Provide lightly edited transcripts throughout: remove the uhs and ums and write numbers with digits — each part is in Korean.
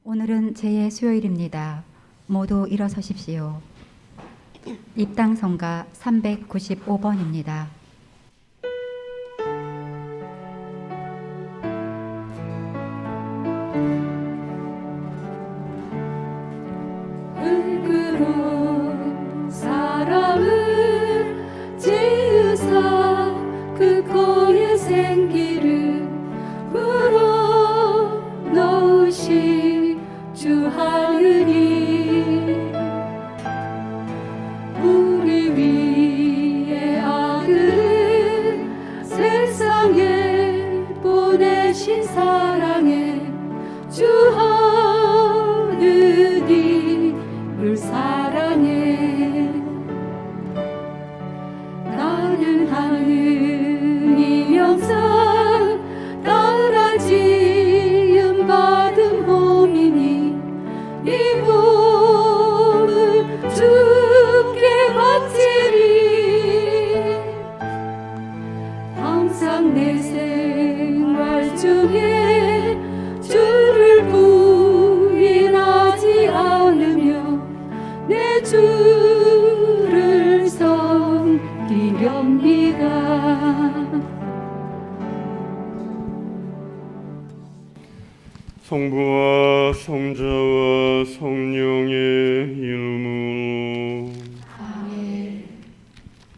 오늘은 제 수요일입니다. 모두 일어서십시오. 입당성가 395번입니다. 흙으로 사람을 지으사 그 코에 생기를 불어 넣으시 주 하느님, 우리 위에 아들을 세상에 보내신 사랑의 주 하느님을 사랑해. 나는 하느님 형상 따라 지음 받은 몸이니 이 몸을 주께 바치리. 항상 내 생활 중에 주를 부인하지 않으며 내 주를 섬기렵니다. 성부와 성자와 성령의 이름으로 아멘.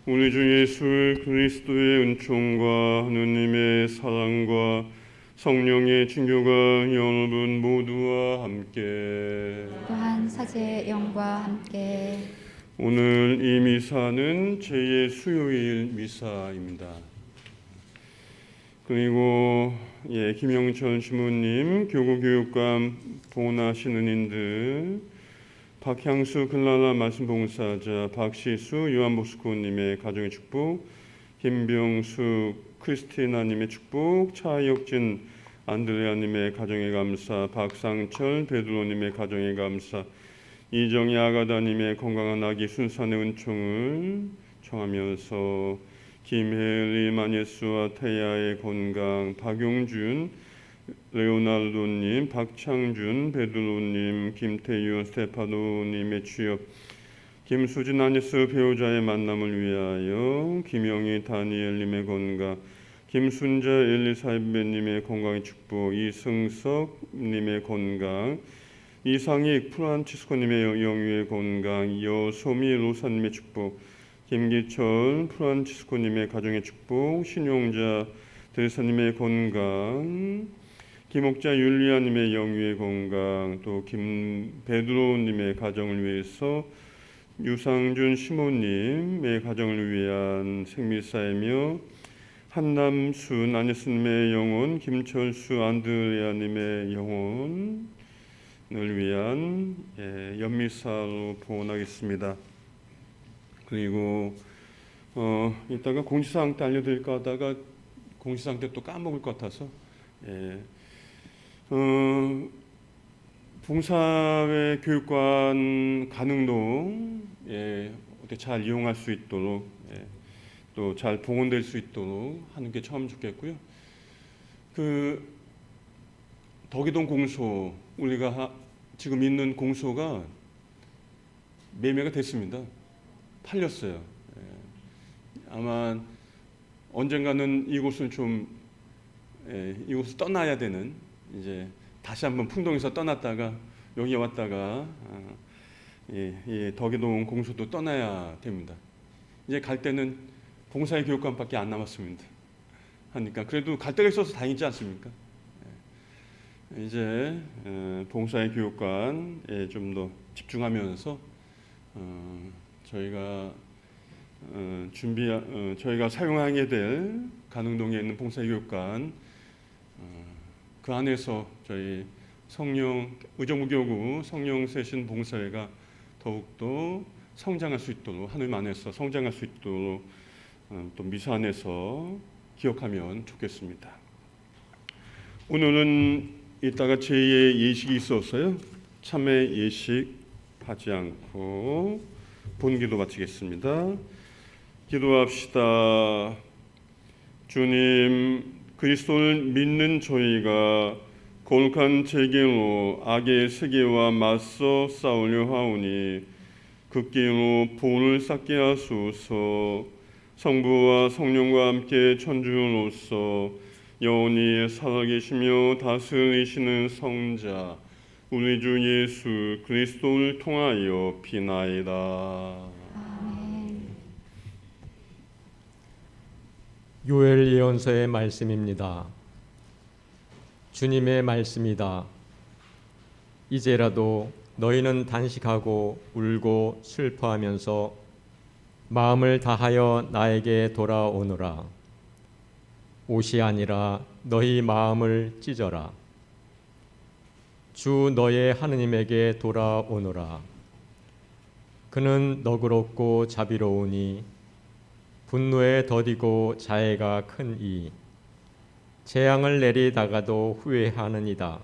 우리 주 예수 그리스도의 은총과 하느님의 사랑과 성령의 친교가 여러분 모두와 함께. 또한 사제의 영과 함께 오늘 이 미사는 제 수요일 미사입니다. 그리고 김영철 주무님, 교구교육감, 보나 신은인들, 박향수 글라라 말씀봉사자, 박시수 요한보스코님의 가정의 축복, 김병수 크리스티나님의 축복, 차혁진 안드레아님의 가정의 감사, 박상철 베드로님의 가정의 감사, 이정희 아가다님의 건강한 아기 순산의 은총을 청하면서 김혜리 마니스와 태야의 건강, 박용준 레오나르도님, 박창준 베드로님, 김태윤 스테파노님의 취업, 김수진 아니스 배우자의 만남을 위하여, 김영희 다니엘님의 건강, 김순자 엘리사벳님의 건강의 축복, 이승석님의 건강, 이상익 프란치스코님의 영유의 건강, 여소미 로사님의 축복, 김기철 프란치스코님의 가정의 축복, 신용자 대사님의 건강, 김옥자 율리아님의 영유의 건강, 또 김베드로님의 가정을 위해서 유상준 시모님의 가정을 위한 생밀사이며, 한남순 아니스님의 영혼, 김철수 안드레아님의 영혼을 위한 연미사로 보원하겠습니다. 그리고 이따가 공지사항 때 알려드릴까 하다가 공지사항 때 또 까먹을 것 같아서 봉사회 교육관 가능동 어떻게 잘 이용할 수 있도록 또 잘 봉헌될 수 있도록 하는 게 참 좋겠고요. 그 덕이동 공소, 우리가 지금 있는 공소가 매매가 됐습니다. 팔렸어요. 아마 언젠가는 이곳을 이곳을 떠나야 되는, 이제 다시 한번 풍동에서 떠났다가 여기 왔다가 덕이동 공소도 떠나야 됩니다. 이제 갈 때는 봉사의 교육관밖에 안 남았습니다. 하니까 그래도 갈 데가 있어서 다행이지 않습니까? 이제 봉사의 교육관에 좀 더 집중하면서 저희가 사용하게 될 가능동에 있는 봉사의 교육관, 그 안에서 저희 의정부교구 성령세신 봉사회가 더욱더 성장할 수 있도록, 하나님 안에서 성장할 수 있도록 또 미사 안에서 기억하면 좋겠습니다. 오늘은 이따가 제2의 예식이 있었어요. 참회 예식 하지 않고 본기도 마치겠습니다. 기도합시다. 주님, 그리스도를 믿는 저희가 거룩한 제길로 악의 세계와 맞서 싸우려 하오니 그 길로 본을 쌓게 하소서. 성부와 성령과 함께 천주로서 영원히 살아계시며 다스리시는 성자 우리 주 예수 그리스도를 통하여 비나이다. 요엘 예언서의 말씀입니다. 주님의 말씀이다. 이제라도 너희는 단식하고 울고 슬퍼하면서 마음을 다하여 나에게 돌아오너라. 옷이 아니라 너희 마음을 찢어라. 주 너의 하느님에게 돌아오너라. 그는 너그럽고 자비로우니 분노에 더디고 자애가 크니 재앙을 내리다가도 후회하느니다.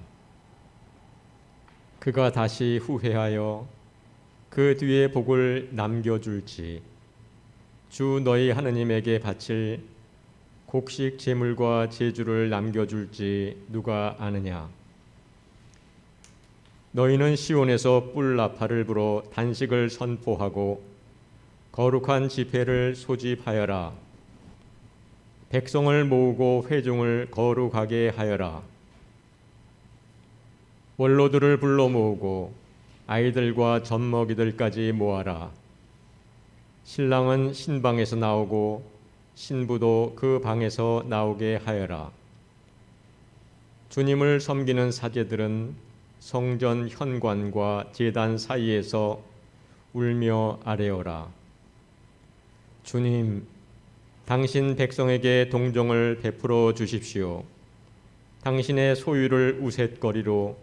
그가 다시 후회하여 그 뒤에 복을 남겨줄지 주 너희 하느님에게 바칠 곡식 제물과 제주를 남겨줄지 누가 아느냐. 너희는 시온에서 뿔 나팔을 불어 단식을 선포하고 거룩한 집회를 소집하여라. 백성을 모으고 회중을 거룩하게 하여라. 원로들을 불러 모으고 아이들과 젖먹이들까지 모아라. 신랑은 신방에서 나오고 신부도 그 방에서 나오게 하여라. 주님을 섬기는 사제들은 성전 현관과 제단 사이에서 울며 아뢰어라. 주님, 당신 백성에게 동정을 베풀어 주십시오. 당신의 소유를 우쇳거리로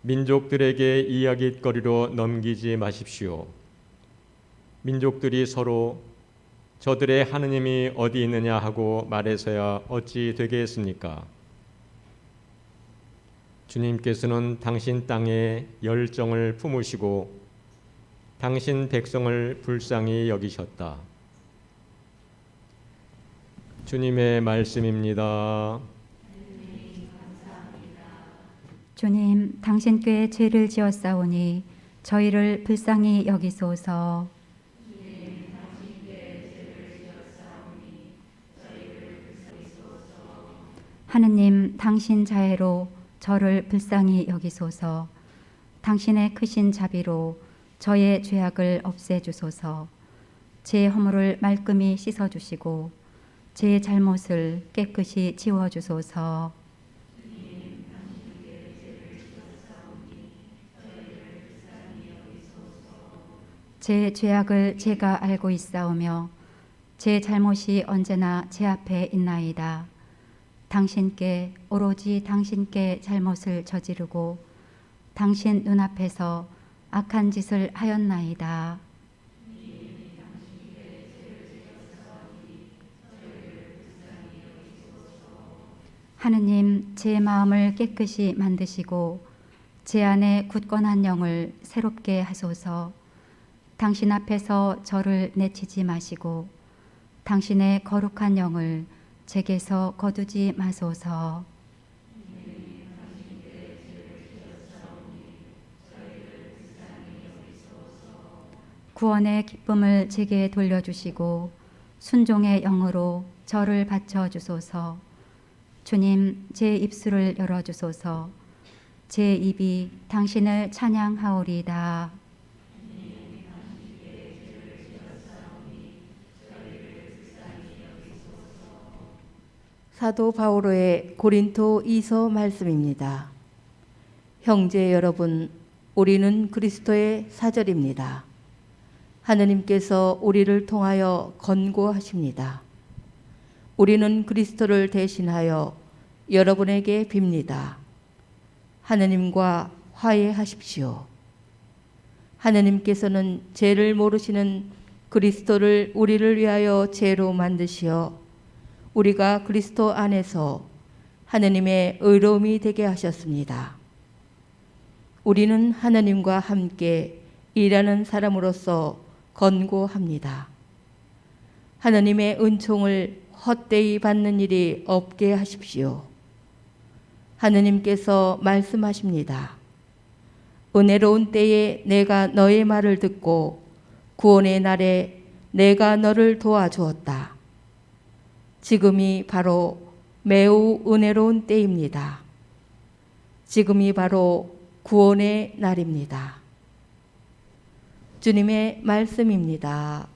민족들에게 이야깃거리로 넘기지 마십시오. 민족들이 서로 저들의 하느님이 어디 있느냐 하고 말해서야 어찌 되겠습니까? 주님께서는 당신 땅에 열정을 품으시고 당신 백성을 불쌍히 여기셨다. 주님의 말씀입니다. 주님, 당신께 죄를 지었사오니 저희를 불쌍히 여기소서. 하느님, 당신 자애로 저를 불쌍히 여기소서. 당신의 크신 자비로 저의 죄악을 없애주소서. 제 허물을 말끔히 씻어주시고 제 잘못을 깨끗이 지워주소서. 제 죄악을 제가 알고 있사오며 제 잘못이 언제나 제 앞에 있나이다. 당신께 오로지 당신께 잘못을 저지르고 당신 눈앞에서 악한 짓을 하였나이다. 하느님, 제 마음을 깨끗이 만드시고 제 안에 굳건한 영을 새롭게 하소서. 당신 앞에서 저를 내치지 마시고 당신의 거룩한 영을 제게서 거두지 마소서. 구원의 기쁨을 제게 돌려주시고 순종의 영으로 저를 바쳐주소서. 주님, 제 입술을 열어주소서. 제 입이 당신을 찬양하오리다. 사도 바오로의 고린토 2서 말씀입니다. 형제 여러분, 우리는 그리스도의 사절입니다. 하느님께서 우리를 통하여 권고하십니다. 우리는 그리스도를 대신하여 여러분에게 빕니다. 하느님과 화해하십시오. 하느님께서는 죄를 모르시는 그리스도를 우리를 위하여 죄로 만드시어 우리가 그리스도 안에서 하느님의 의로움이 되게 하셨습니다. 우리는 하느님과 함께 일하는 사람으로서 권고합니다. 하느님의 은총을 헛되이 받는 일이 없게 하십시오. 하느님께서 말씀하십니다. 은혜로운 때에 내가 너의 말을 듣고 구원의 날에 내가 너를 도와주었다. 지금이 바로 매우 은혜로운 때입니다. 지금이 바로 구원의 날입니다. 주님의 말씀입니다.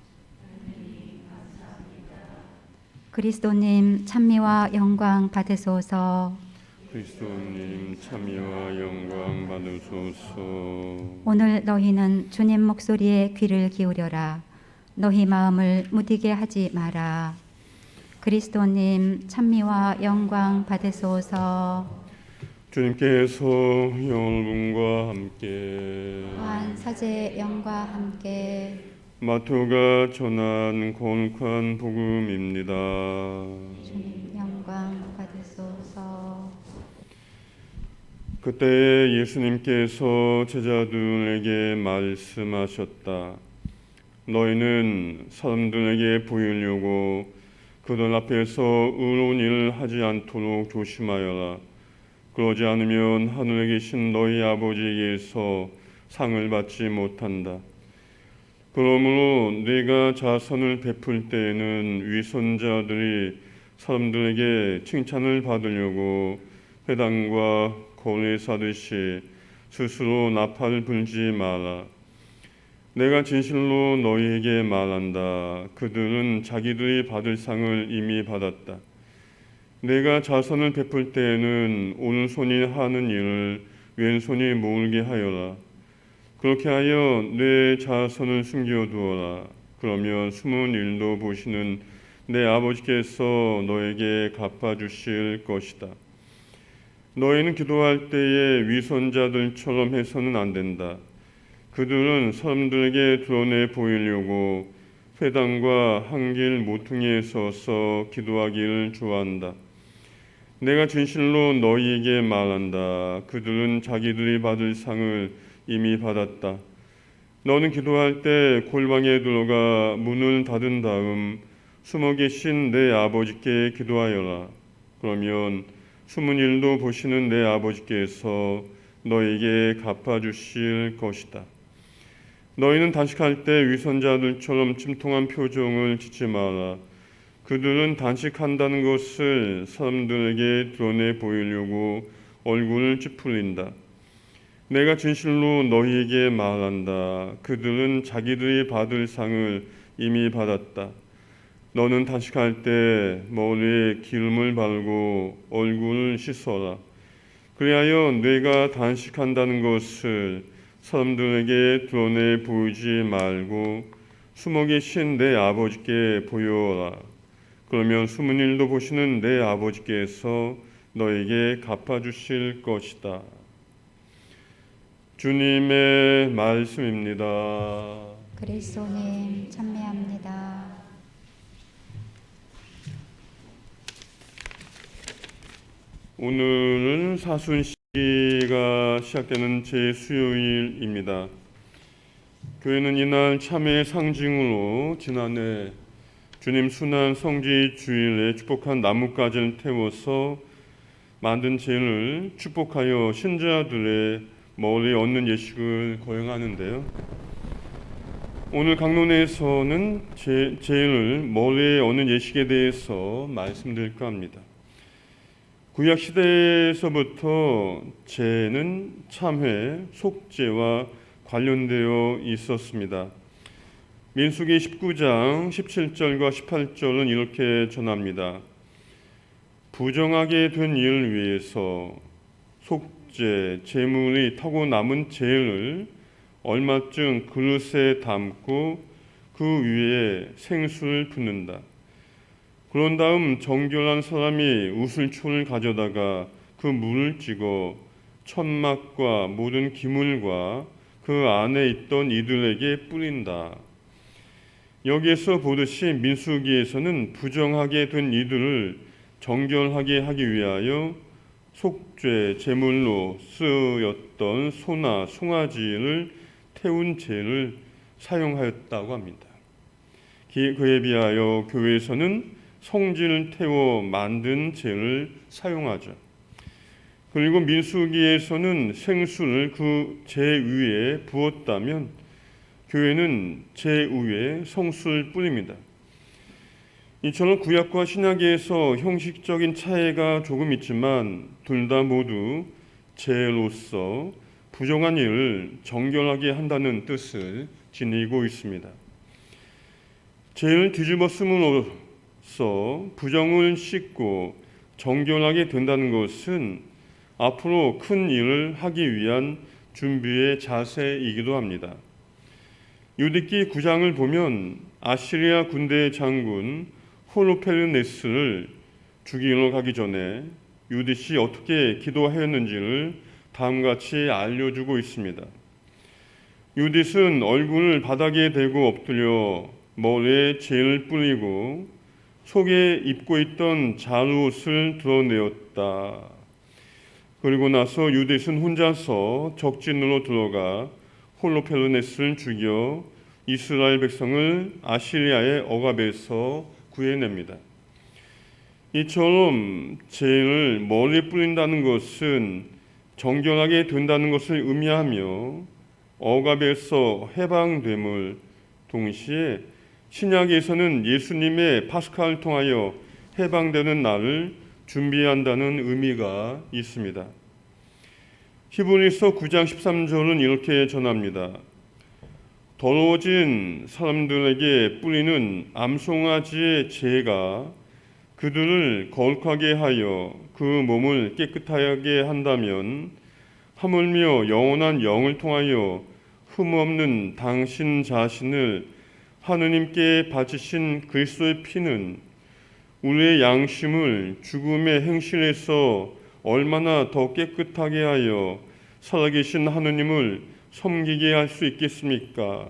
그리스도님 찬미와 영광 받으소서. 그리스도님 참여와 영광 받으소서. 오늘 너희는 주님 목소리에 귀를 기울여라. 너희 마음을 무디게 하지 마라. 그리스도님 찬미와 영광 받으소서. 주님께서 여러분과 함께 또한 사제의 영과 함께 마태가 전한 거룩한 복음입니다. 주님 영광 받으소서. 그때 예수님께서 제자들에게 말씀하셨다. 너희는 사람들에게 보이려고 그들 앞에서 의로운 일을 하지 않도록 조심하여라. 그러지 않으면 하늘에 계신 너희 아버지에게서 상을 받지 못한다. 그러므로 네가 자선을 베풀 때에는 위선자들이 사람들에게 칭찬을 받으려고 회당과 거울에 사듯이 스스로 나팔을 불지 마라. 내가 진실로 너희에게 말한다. 그들은 자기들이 받을 상을 이미 받았다. 내가 자선을 베풀 때에는 오른손이 하는 일을 왼손이 모르게 하여라. 그렇게 하여 내 자선을 숨겨두어라. 그러면 숨은 일도 보시는 내 아버지께서 너에게 갚아주실 것이다. 너희는 기도할 때에 위선자들처럼 해서는 안 된다. 그들은 사람들에게 드러내 보이려고 회당과 한길 모퉁이에 서서 기도하기를 좋아한다. 내가 진실로 너희에게 말한다. 그들은 자기들이 받을 상을 이미 받았다. 너는 기도할 때 골방에 들어가 문을 닫은 다음 숨어 계신 내 아버지께 기도하여라. 그러면 숨은 일도 보시는 내 아버지께서 너에게 갚아주실 것이다. 너희는 단식할 때 위선자들처럼 침통한 표정을 짓지 마라. 그들은 단식한다는 것을 사람들에게 드러내 보이려고 얼굴을 찌푸린다. 내가 진실로 너희에게 말한다. 그들은 자기들이 받을 상을 이미 받았다. 너는 단식할 때 머리에 기름을 바르고 얼굴을 씻어라. 그리하여 내가 단식한다는 것을 사람들에게 드러내 보이지 말고 숨어 계신 내 아버지께 보여라. 그러면 숨은 일도 보시는 내 아버지께서 너에게 갚아주실 것이다. 주님의 말씀입니다. 그리스도님 찬미합니다. 오늘은 사순시가 시작되는 제수요일입니다. 교회는 이날 참회의 상징으로 지난해 주님 순환 성지 주일에 축복한 나뭇가지를 태워서 만든 제를 축복하여 신자들의 머리에 얹는 예식을 거행하는데요. 오늘 강론에서는 제를 머리에 얹는 예식에 대해서 말씀드릴까 합니다. 구약 시대에서부터 제는 참회, 속죄와 관련되어 있었습니다. 민수기 19장 17절과 18절은 이렇게 전합니다. 부정하게 된 일을 위해서 속죄, 제물이 타고 남은 제를 얼마쯤 그릇에 담고 그 위에 생수를 붓는다. 그런 다음 정결한 사람이 우슬초를 가져다가 그 물을 찍어 천막과 모든 기물과 그 안에 있던 이들에게 뿌린다. 여기에서 보듯이 민수기에서는 부정하게 된 이들을 정결하게 하기 위하여 속죄 제물로 쓰였던 소나 송아지를 태운 제를 사용하였다고 합니다. 그에 비하여 교회에서는 성지를 태워 만든 제를 사용하죠. 그리고 민수기에서는 생수를 그 재 위에 부었다면 교회는 재 위에 성수를 뿌립니다. 이처럼 구약과 신약에서 형식적인 차이가 조금 있지만 둘 다 모두 재로서 부정한 일을 정결하게 한다는 뜻을 지니고 있습니다. 죄를 뒤집어쓰므로써 부정을 씻고 정결하게 된다는 것은 앞으로 큰 일을 하기 위한 준비의 자세이기도 합니다. 유대기 9장을 보면 아시리아 군대의 장군 홀로펠르네스를 죽이러 가기 전에 유디시 어떻게 기도하였는지를 다음같이 알려주고 있습니다. 유딧은 얼굴을 바닥에 대고 엎드려 머리에 재를 뿌리고 속에 입고 있던 자루옷을 드러내었다. 그리고 나서 유딧은 혼자서 적진으로 들어가 홀로펠르네스를 죽여 이스라엘 백성을 아시리아의 억압에서 구해냅니다. 이처럼 죄를 머리에 뿌린다는 것은 정결하게 된다는 것을 의미하며 억압에서 해방됨을 동시에 신약에서는 예수님의 파스카를 통하여 해방되는 날을 준비한다는 의미가 있습니다. 히브리서 9장 13절은 이렇게 전합니다. 더러워진 사람들에게 뿌리는 암송아지의 죄가 그들을 거룩하게 하여 그 몸을 깨끗하게 한다면 하물며 영원한 영을 통하여 흠없는 당신 자신을 하느님께 바치신 그리스도의 피는 우리의 양심을 죽음의 행실에서 얼마나 더 깨끗하게 하여 살아계신 하느님을 섬기게 할 수 있겠습니까?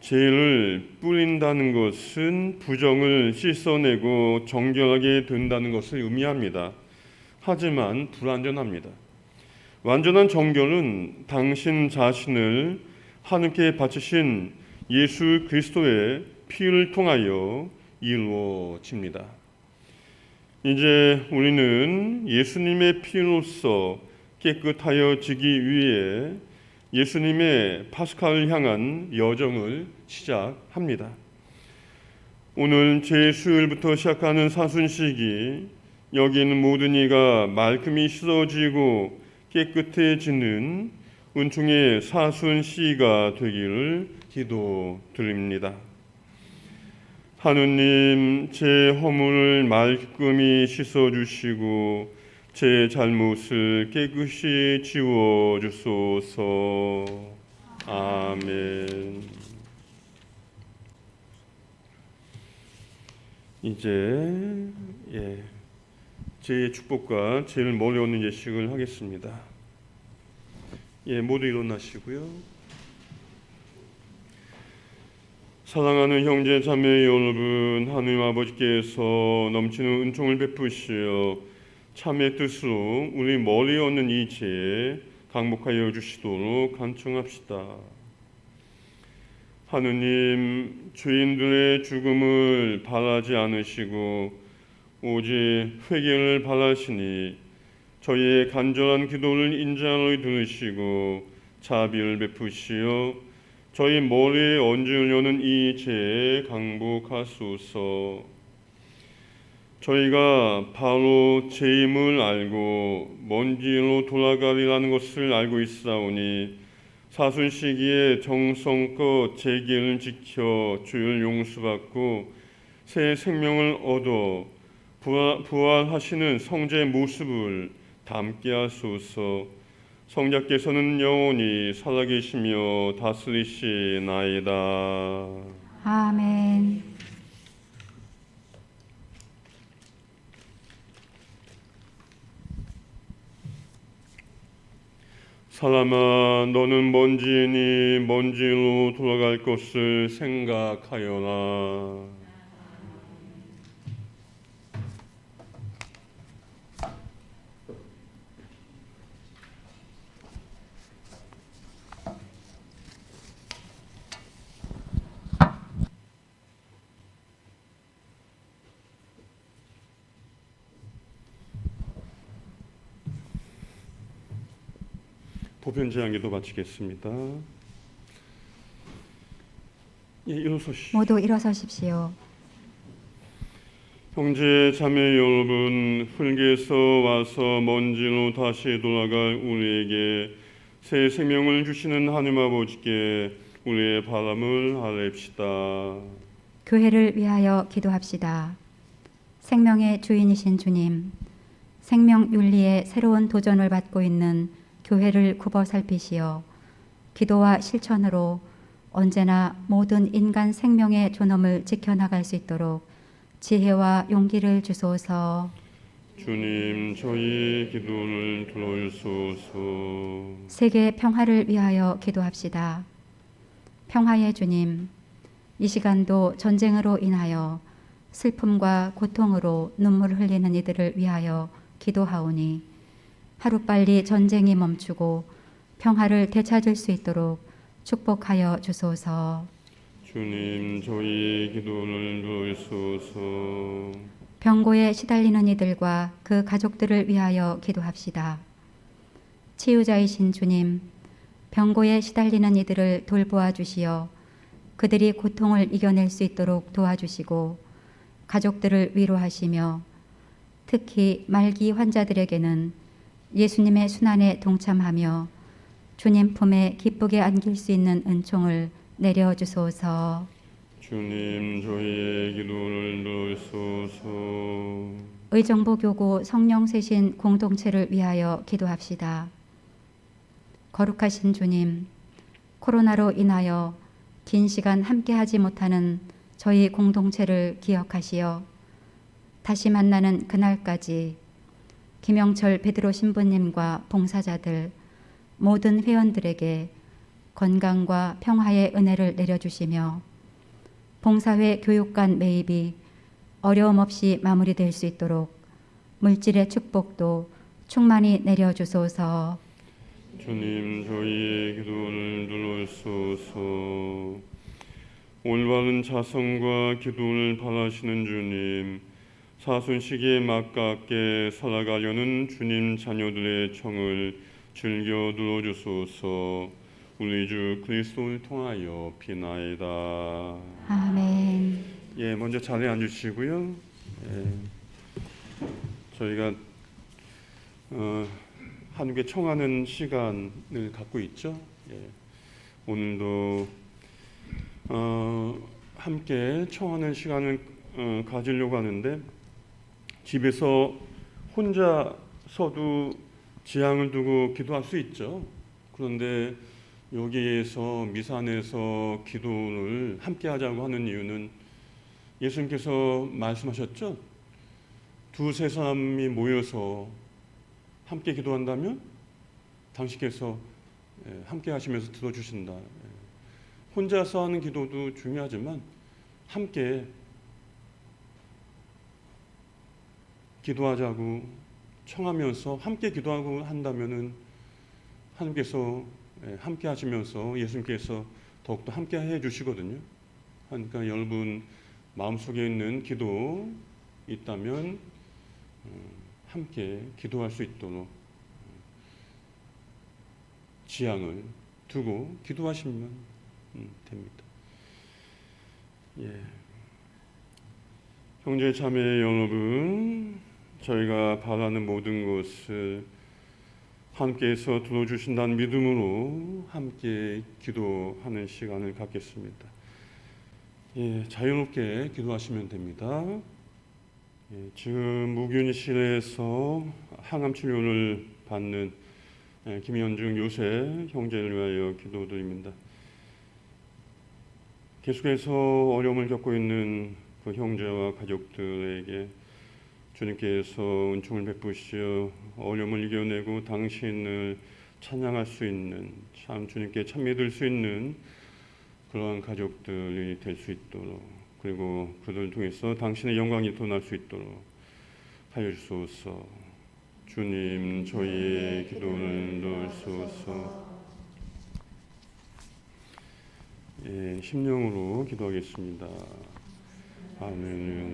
죄를 뿌린다는 것은 부정을 씻어내고 정결하게 된다는 것을 의미합니다. 하지만 불완전합니다. 완전한 정결은 당신 자신을 하느님께 바치신 예수 그리스도의 피를 통하여 이루어집니다. 이제 우리는 예수님의 피로써 깨끗하여지기 위해 예수님의 파스카를 향한 여정을 시작합니다. 오늘 제 수요일부터 시작하는 사순식이 여기 있는 모든 이가 말끔히 씻어지고 깨끗해지는 은총의 사순시가 되기를 기도드립니다. 하느님, 제 허물을 말끔히 씻어주시고 제 잘못을 깨끗이 지워주소서. 아멘. 이제 제 축복과 제일 멀리 오는 예식을 하겠습니다. 모두 일어나시고요. 사랑하는 형제 자매 여러분, 하느님 아버지께서 넘치는 은총을 베푸시어 참의 뜻으로 우리 머리에 얹는 이 죄에 강복하여 주시도록 간청합시다. 하느님, 죄인들의 죽음을 바라지 않으시고 오직 회개를 바라시니 저희의 간절한 기도를 인자로 들으시고 자비를 베푸시어 저희 머리에 얹으려는 이 죄에 강복하소서. 저희가 바로 죄임을 알고 먼 길로 돌아가리라는 것을 알고 있사오니 사순시기에 정성껏 제 길을 지켜 주를 용서받고 새 생명을 얻어 부활하시는 성자의 모습을 담게 하소서. 성자께서는 영원히 살아계시며 다스리시나이다. 아멘. 사람아, 너는 먼지니 먼지로 돌아갈 것을 생각하여라. 보편 제한기도 마치겠습니다. 예, 일어서시. 모두 일어서십시오. 형제 자매 여러분, 흙에서 와서 먼지로 다시 돌아갈 우리에게 새 생명을 주시는 하나님 아버지께 우리의 바람을 아뢰읍시다. 교회를 위하여 기도합시다. 생명의 주인이신 주님, 생명 윤리의 새로운 도전을 받고 있는 교회를 굽어 살피시어 기도와 실천으로 언제나 모든 인간 생명의 존엄을 지켜나갈 수 있도록 지혜와 용기를 주소서. 주님, 저희 기도를 들어주소서. 세계 평화를 위하여 기도합시다. 평화의 주님, 이 시간도 전쟁으로 인하여 슬픔과 고통으로 눈물을 흘리는 이들을 위하여 기도하오니 하루빨리 전쟁이 멈추고 평화를 되찾을 수 있도록 축복하여 주소서. 주님, 저희 기도를 들어주소서. 병고에 시달리는 이들과 그 가족들을 위하여 기도합시다. 치유자이신 주님, 병고에 시달리는 이들을 돌보아 주시어 그들이 고통을 이겨낼 수 있도록 도와주시고 가족들을 위로하시며 특히 말기 환자들에게는 예수님의 순환에 동참하며 주님 품에 기쁘게 안길 수 있는 은총을 내려주소서. 주님, 저희의 기도를 들어주소서. 의정부교구 성령세신 공동체를 위하여 기도합시다. 거룩하신 주님, 코로나로 인하여 긴 시간 함께하지 못하는 저희 공동체를 기억하시어 다시 만나는 그날까지 김영철 베드로 신부님과 봉사자들 모든 회원들에게 건강과 평화의 은혜를 내려주시며 봉사회 교육관 매입이 어려움 없이 마무리될 수 있도록 물질의 축복도 충만히 내려주소서. 주님, 저희의 기도를 들어주소서. 올바른 자성과 기도를 바라시는 주님, 사순시기에 막깝게 살아가려는 주님 자녀들의 청을 즐겨 들어주소서. 우리 주 그리스도를 통하여 비나이다. 아멘. 예, 먼저 자리에 앉으시고요. 예, 저희가 한국에 청하는 시간을 갖고 있죠. 예, 오늘도 함께 청하는 시간을 가지려고 하는데 집에서 혼자서도 지향을 두고 기도할 수 있죠. 그런데 여기에서 미사 안에서 기도를 함께 하자고 하는 이유는 예수님께서 말씀하셨죠. 두세 사람이 모여서 함께 기도한다면 당신께서 함께 하시면서 들어주신다. 혼자서 하는 기도도 중요하지만 함께 기도하자고 청하면서 함께 기도하고 한다면은 하나님께서 함께 하시면서 예수님께서 더욱더 함께 해 주시거든요. 그러니까 여러분 마음속에 있는 기도 있다면 함께 기도할 수 있도록 지향을 두고 기도하시면 됩니다. 예. 형제 자매 여러분, 저희가 바라는 모든 것을 하나님께서 들어주신다는 믿음으로 함께 기도하는 시간을 갖겠습니다. 예, 자유롭게 기도하시면 됩니다. 예, 지금 무균실에서 항암 치료를 받는 김현중 요새 형제를 위하여 기도드립니다. 계속해서 어려움을 겪고 있는 그 형제와 가족들에게 주님께서 은총을 베푸시어 어려움을 이겨내고 당신을 찬양할 수 있는, 참 주님께 참 믿을 수 있는 그러한 가족들이 될 수 있도록, 그리고 그들을 통해서 당신의 영광이 드러날 수 있도록 하여 주소서. 주님, 저희의 기도를 들어주소서. 예, 심령으로 기도하겠습니다. 아멘.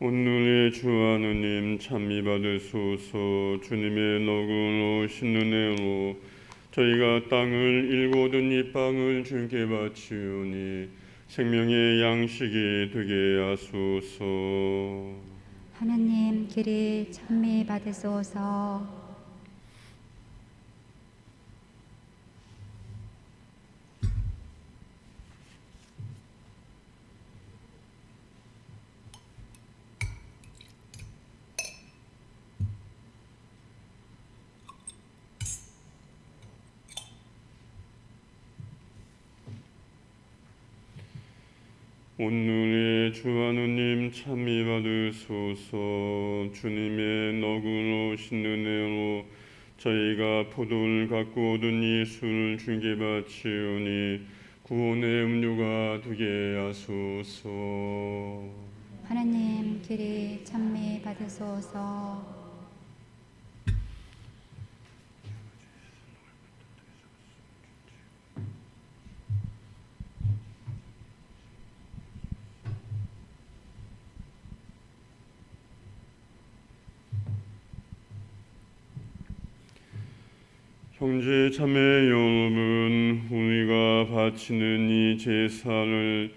오늘의 주 하느님 찬미 받으소서. 주님의 너그러 오신 은혜로 저희가 땅을 일고 얻은 이 빵을 주께 바치오니 생명의 양식이 되게 하소서. 하느님 길이 찬미 받으소서. 오늘의 주 하느님 찬미 받으소서. 주님의 너그러우신 은혜로 저희가 포도를 갖고 얻은 이 술을 주께 바치오니 구원의 음료가 되게 하소서. 하느님 길이 찬미 받으소서. 형제 자매 여러분, 우리가 바치는 이 제사를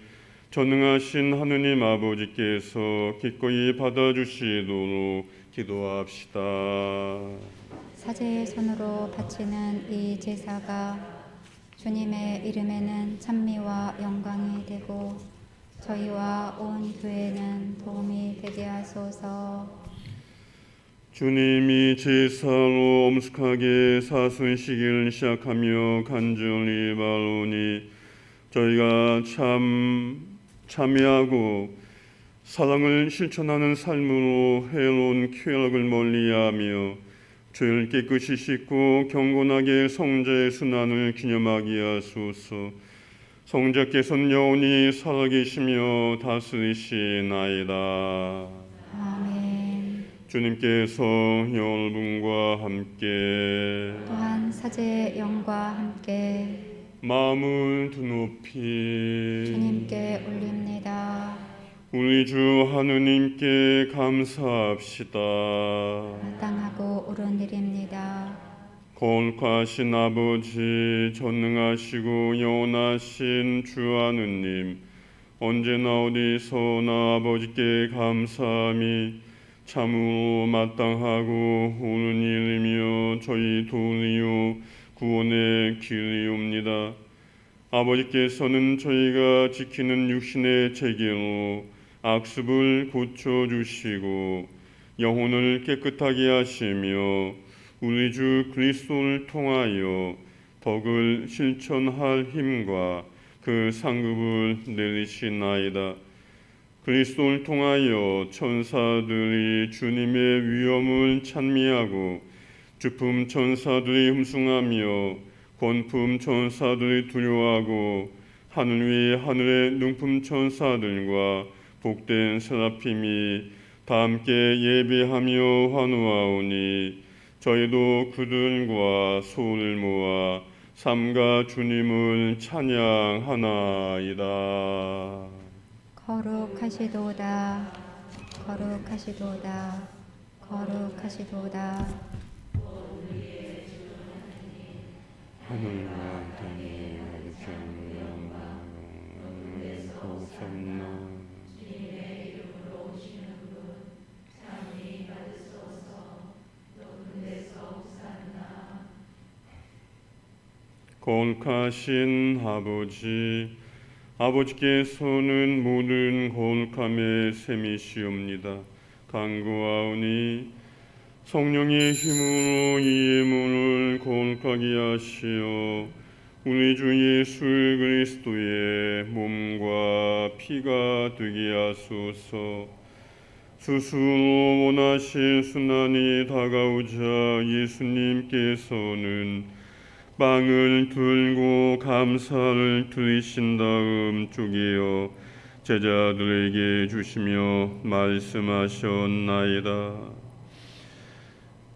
전능하신 하느님 아버지께서 기꺼이 받아주시도록 기도합시다. 사제의 손으로 바치는 이 제사가 주님의 이름에는 찬미와 영광이 되고 저희와 온 교회는 도움이 되게 하소서. 주님이 제사로 엄숙하게 사순식을 시작하며 간절히 바라오니 저희가 참여하고 사랑을 실천하는 삶으로 해로운 쾌락을 멀리하며 죄를 깨끗이 씻고 경건하게 성자의 순환을 기념하게 하소서. 성자께서는 영원히 살아계시며 다스리시나이다. 아멘. 주님께서 여러분과 함께 또한 사제의 영과 함께 마음을 드높이 주님께 올립니다. 우리 주 하느님께 감사합시다. 마땅하고 옳은 일입니다. 거룩하신 아버지, 전능하시고 영원하신 주 하느님, 언제나 어디서나 아버지께 감사함이 참으로 마땅하고 옳은 일이며 저희 도리요 구원의 길이옵니다. 아버지께서는 저희가 지키는 육신의 체계로 악습을 고쳐주시고 영혼을 깨끗하게 하시며 우리 주 그리스도를 통하여 덕을 실천할 힘과 그 상급을 내리시나이다. 그리스도를 통하여 천사들이 주님의 위엄을 찬미하고 주품 천사들이 흠숭하며 권품 천사들이 두려워하고 하늘 위의 하늘의 능품 천사들과 복된 세라핌이 다 함께 예배하며 환호하오니 저희도 그들과 소를 모아 삼가 주님을 찬양하나이다. 거룩하시도다. 거룩하시도다. 거룩하시도다. 하늘과 땅에 가득한 호산나. 거룩하신 아버지, 아버지께서는 모든 거룩함의 셈이시옵니다. 간구하오니 성령의 힘으로 이 예물을 거룩하게 하시어 우리 주 예수 그리스도의 몸과 피가 되게 하소서. 스스로 원하신 순환이 다가오자 예수님께서는 빵을 들고 감사를 드리신 다음 쪼개어 제자들에게 주시며 말씀하셨나이다.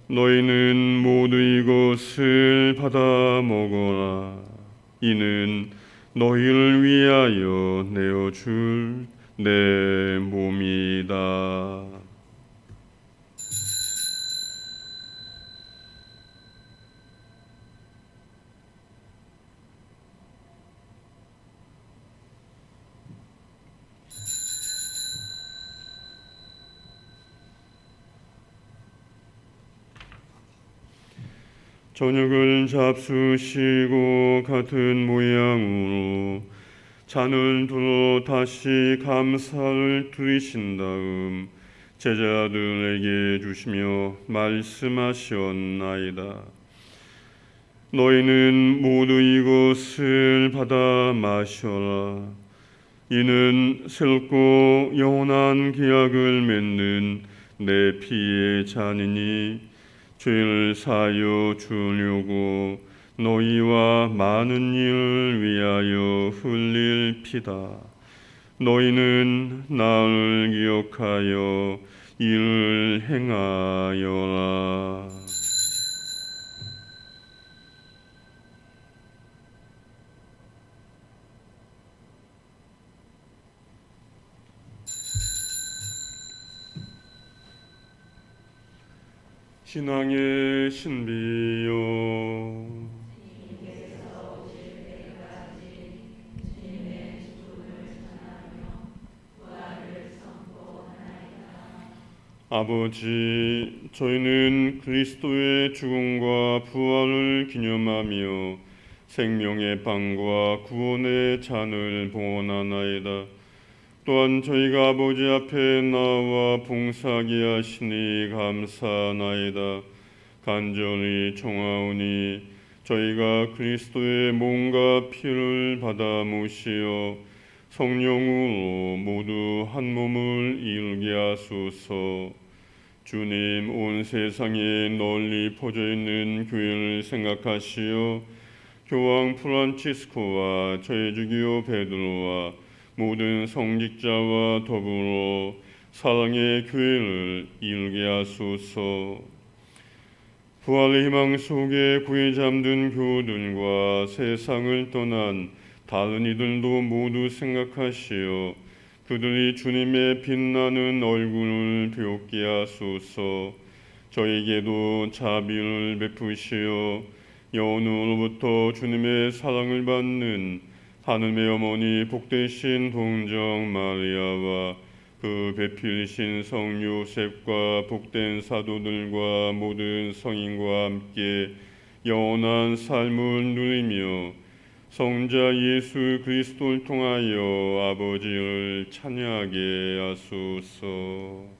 너희는 모두 이것을 받아 먹어라. 이는 너희를 위하여 내어줄 내 몸이다. 저녁을 잡수시고 같은 모양으로 잔을 들어 다시 감사를 드리신 다음 제자들에게 주시며 말씀하셨나이다. 너희는 모두 이것을 받아 마셔라. 이는 새롭고 영원한 계약을 맺는 내 피의 잔이니 죄를 사하여 주려고 너희와 많은 이를 위하여 흘릴 피다. 너희는 나를 기억하여 이를 행하여라. 신앙의 신비요, 아버지, 저희는 그리스도의 죽음과 부활을 기념하며 생명의 빵과 구원의 잔을 봉헌하나이다. 또한 저희가 아버지 앞에 나와 봉사하게 하시니 감사하나이다. 간절히 청하오니 저희가 그리스도의 몸과 피를 받아 모시어 성령으로 모두 한 몸을 이루게 하소서. 주님, 온 세상에 널리 퍼져 있는 교회를 생각하시어 교황 프란치스코와 저희 주기요 베드로와 모든 성직자와 더불어 사랑의 교회를 이루게 하소서. 부활의 희망 속에 구에 잠든 교우들과 세상을 떠난 다른 이들도 모두 생각하시어 그들이 주님의 빛나는 얼굴을 배우게 하소서. 저에게도 자비를 베푸시어 영원으로부터 주님의 사랑을 받는 하늘의 어머니 복되신 동정 마리아와 그 배필이신 성 요셉과 복된 사도들과 모든 성인과 함께 영원한 삶을 누리며 성자 예수 그리스도를 통하여 아버지를 찬양하게 하소서.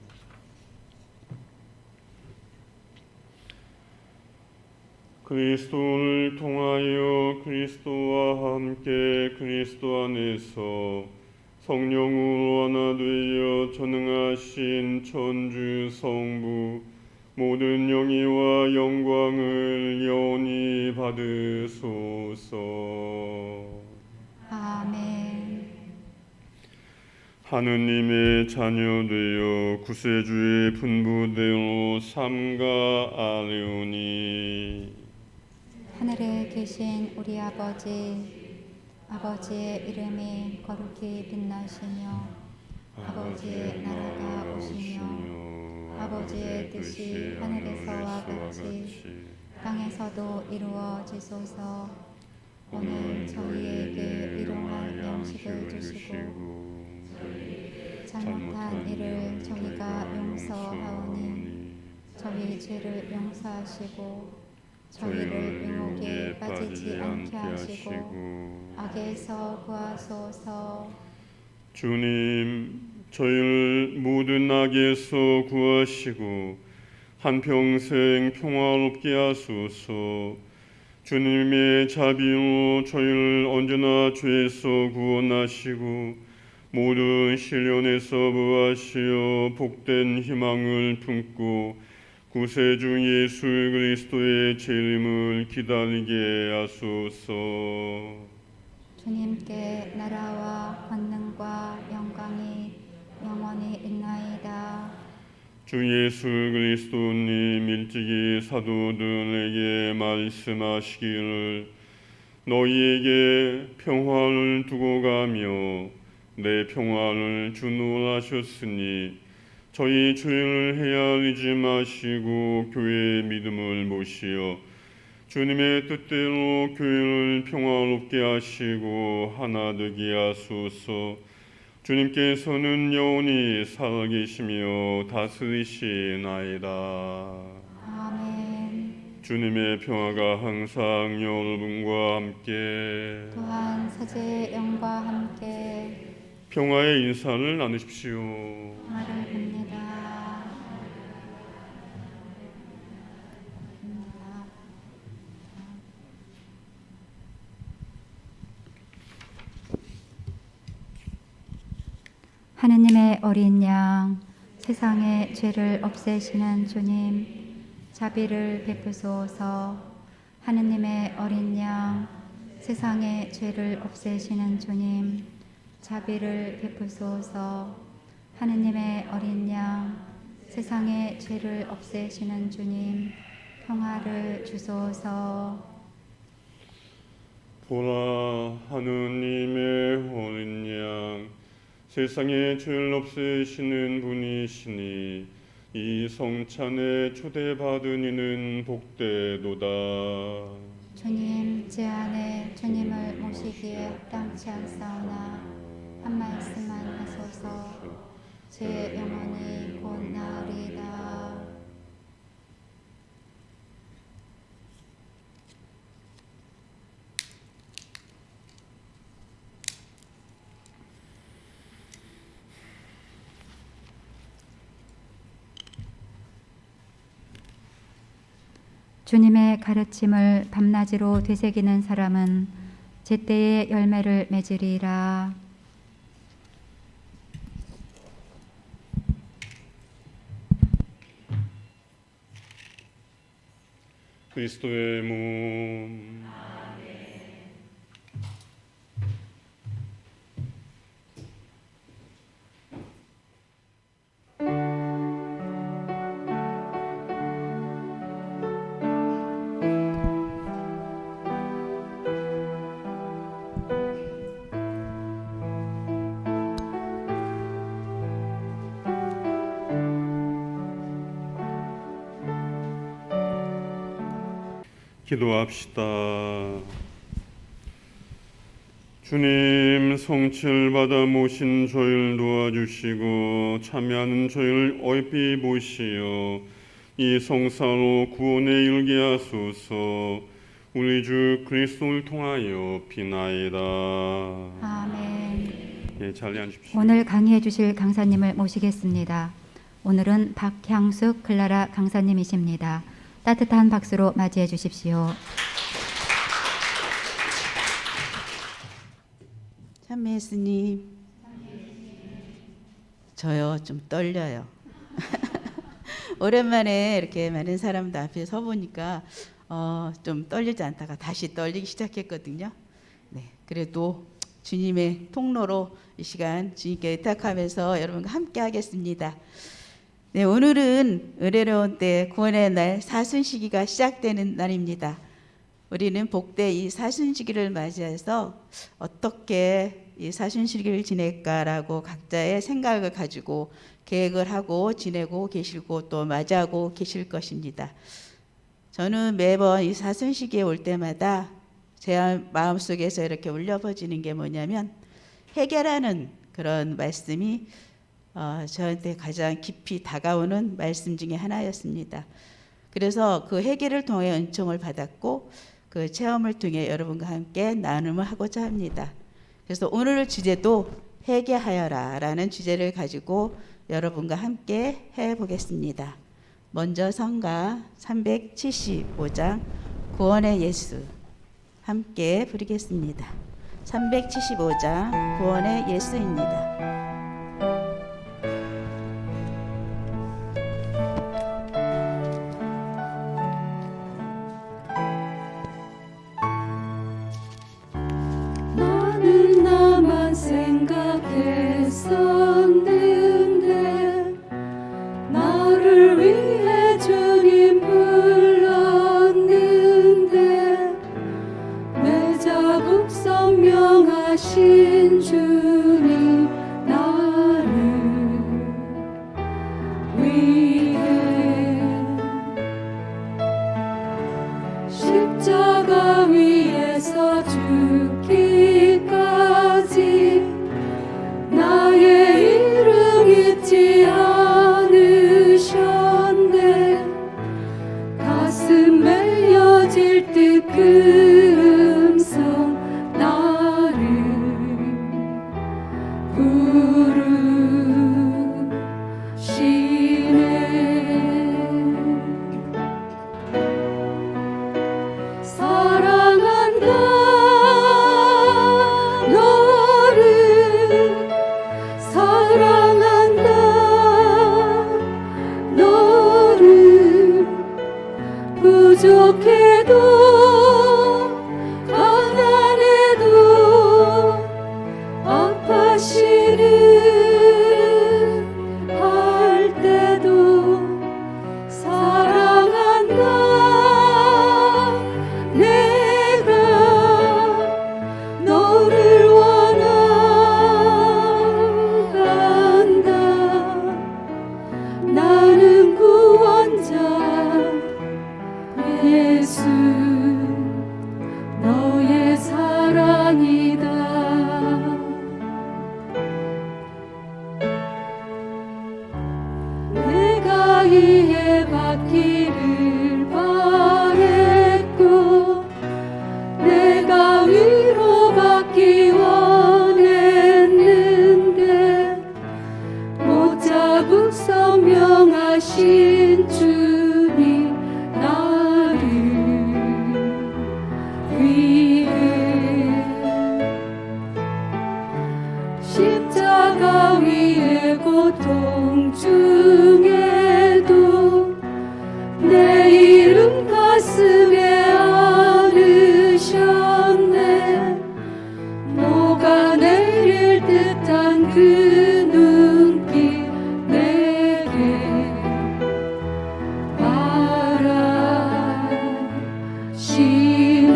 그리스도를 통하여 그리스도와 함께 그리스도 안에서 성령으로 하나 되어 전능하신 천주 성부 모든 영예와 영광을 영원히 받으소서. 아멘. 하느님의 자녀되어 구세주의 분부대로 삼가하려니 하늘에 계신 우리 아버지의 이름이 거룩히 빛나시며 아버지의 나라가 오시며 아버지의 뜻이 하늘에서와 같이 땅에서도 이루어지소서. 오늘 저희에게 일용할 양식을 주시고 잘못한 일을 저희가 용서하오니 저희 죄를 용서하시고 저희를 유혹에 빠지지 않게 하시고 악에서 구하소서. 주님, 저희를 모든 악에서 구하시고 한평생 평화롭게 하소서. 주님의 자비로 저희를 언제나 죄에서 구원하시고 모든 시련에서 부하시어 복된 희망을 품고 구세주 예수 그리스도의 재림을 기다리게 하소서. 주님께 나라와 권능과 영광이 영원히 있나이다. 주 예수 그리스도님 일찍이 사도들에게 말씀하시기를 너희에게 평화를 두고 가며 내 평화를 주노라 하셨으니 저희 죄를 헤아리지 마시고 교회의 믿음을 모시어 주님의 뜻대로 교회를 평화롭게 하시고 하나 되게 하소서. 주님께서는 영원히 살아계시며 다스리시나이다. 아멘. 주님의 평화가 항상 여러분과 함께 또한 사제의 영과 함께 평화의 인사를 나누십시오. 평화를 봅니다. 하느님의 어린 양, 세상의 죄를 없애시는 주님, 자비를 베푸소서. 하느님의 어린 양, 세상의 죄를 없애시는 주님, 자비를 베푸소서. 하느님의 어린 양, 세상의 죄를 없애시는 주님, 평화를 주소서. 보라, 하느님의 어린 양, 세상의 죄를 없애시는 분이시니 이 성찬에 초대받은 이는 복되도다. 주님, 제 안에 주님을 모시기에 합당치 않사오나 한 말씀만 하소서. 제 영혼이 곧 나으리이다. 주님의 가르침을 밤낮으로 되새기는 사람은 제때의 열매를 맺으리라. 그리스도의 몸. 기도합시다. 주님, 성취를 받아 모신 저희를 도와주시고 참여하는 저희를 어이피 보시어 이 성사로 구원에 이르게 하소서. 우리 주 그리스도를 통하여 비나이다. 아멘. 예, 자리에 앉으십시오. 오늘 강의해 주실 강사님을 모시겠습니다. 오늘은 박향숙 클라라 강사님이십니다. 따뜻한 박수로 맞이해 주십시오. 참회 예수님, 저요 좀 떨려요. 오랜만에 이렇게 많은 사람들 앞에 서 보니까 좀 떨리지 않다가 다시 떨리기 시작했거든요. 네, 그래도 주님의 통로로 이 시간 주님께 의탁하면서 여러분과 함께 하겠습니다. 네, 오늘은 은혜로운 때 구원의 날 사순시기가 시작되는 날입니다. 우리는 복되 이 사순시기를 맞이해서 어떻게 이 사순시기를 지낼까라고 각자의 생각을 가지고 계획을 하고 지내고 계시고 또 맞이하고 계실 것입니다. 저는 매번 이 사순시기에 올 때마다 제 마음속에서 이렇게 울려 퍼지는 게 뭐냐면 해결하는 그런 말씀이 저한테 가장 깊이 다가오는 말씀 중에 하나였습니다. 그래서 그 회개를 통해 은총을 받았고 그 체험을 통해 여러분과 함께 나눔을 하고자 합니다. 그래서 오늘 주제도 회개하여라 라는 주제를 가지고 여러분과 함께 해보겠습니다. 먼저 성가 375장 구원의 예수 함께 부르겠습니다. 375장 구원의 예수입니다. 나는 나만 생각했었는데 나를 위해 주님 불렀는데 내 자국 선명하신 주님 부르시네 사랑한다 너를 사랑한다 너를 부족해도 가난해도 아파시는 할 때도 사랑한다 내가 너를 원한다 나는 구원자 예수 너의 사랑이다 내가 이해 받기를 바랬고 내가 위로받기 원했는데 못자국 선명하신 주님 나를 위해 십자가 위에 고통 중에도 내 이름 가슴에 안으셨네 녹아내릴 듯한 그 눈길 내게 바라시네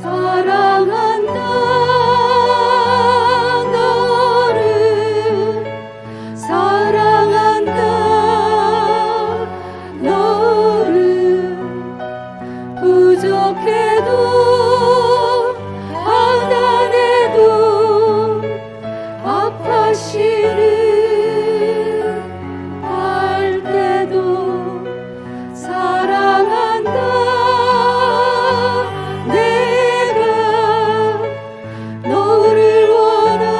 사랑한다 너를 사랑한다 너를 부족해도 가난해도 아파시는 할 때도 사랑한다 내가 너를 원한다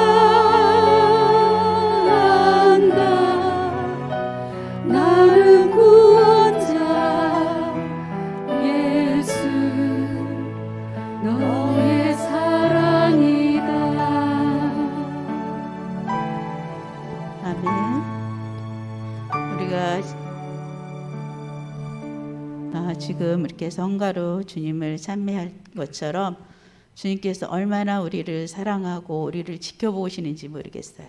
나는 구원자 예수 너의 사랑이다 아멘. 우리가 지금 이렇게 성가로 주님을 찬미할 것처럼 주님께서 얼마나 우리를 사랑하고 우리를 지켜보시는지 모르겠어요.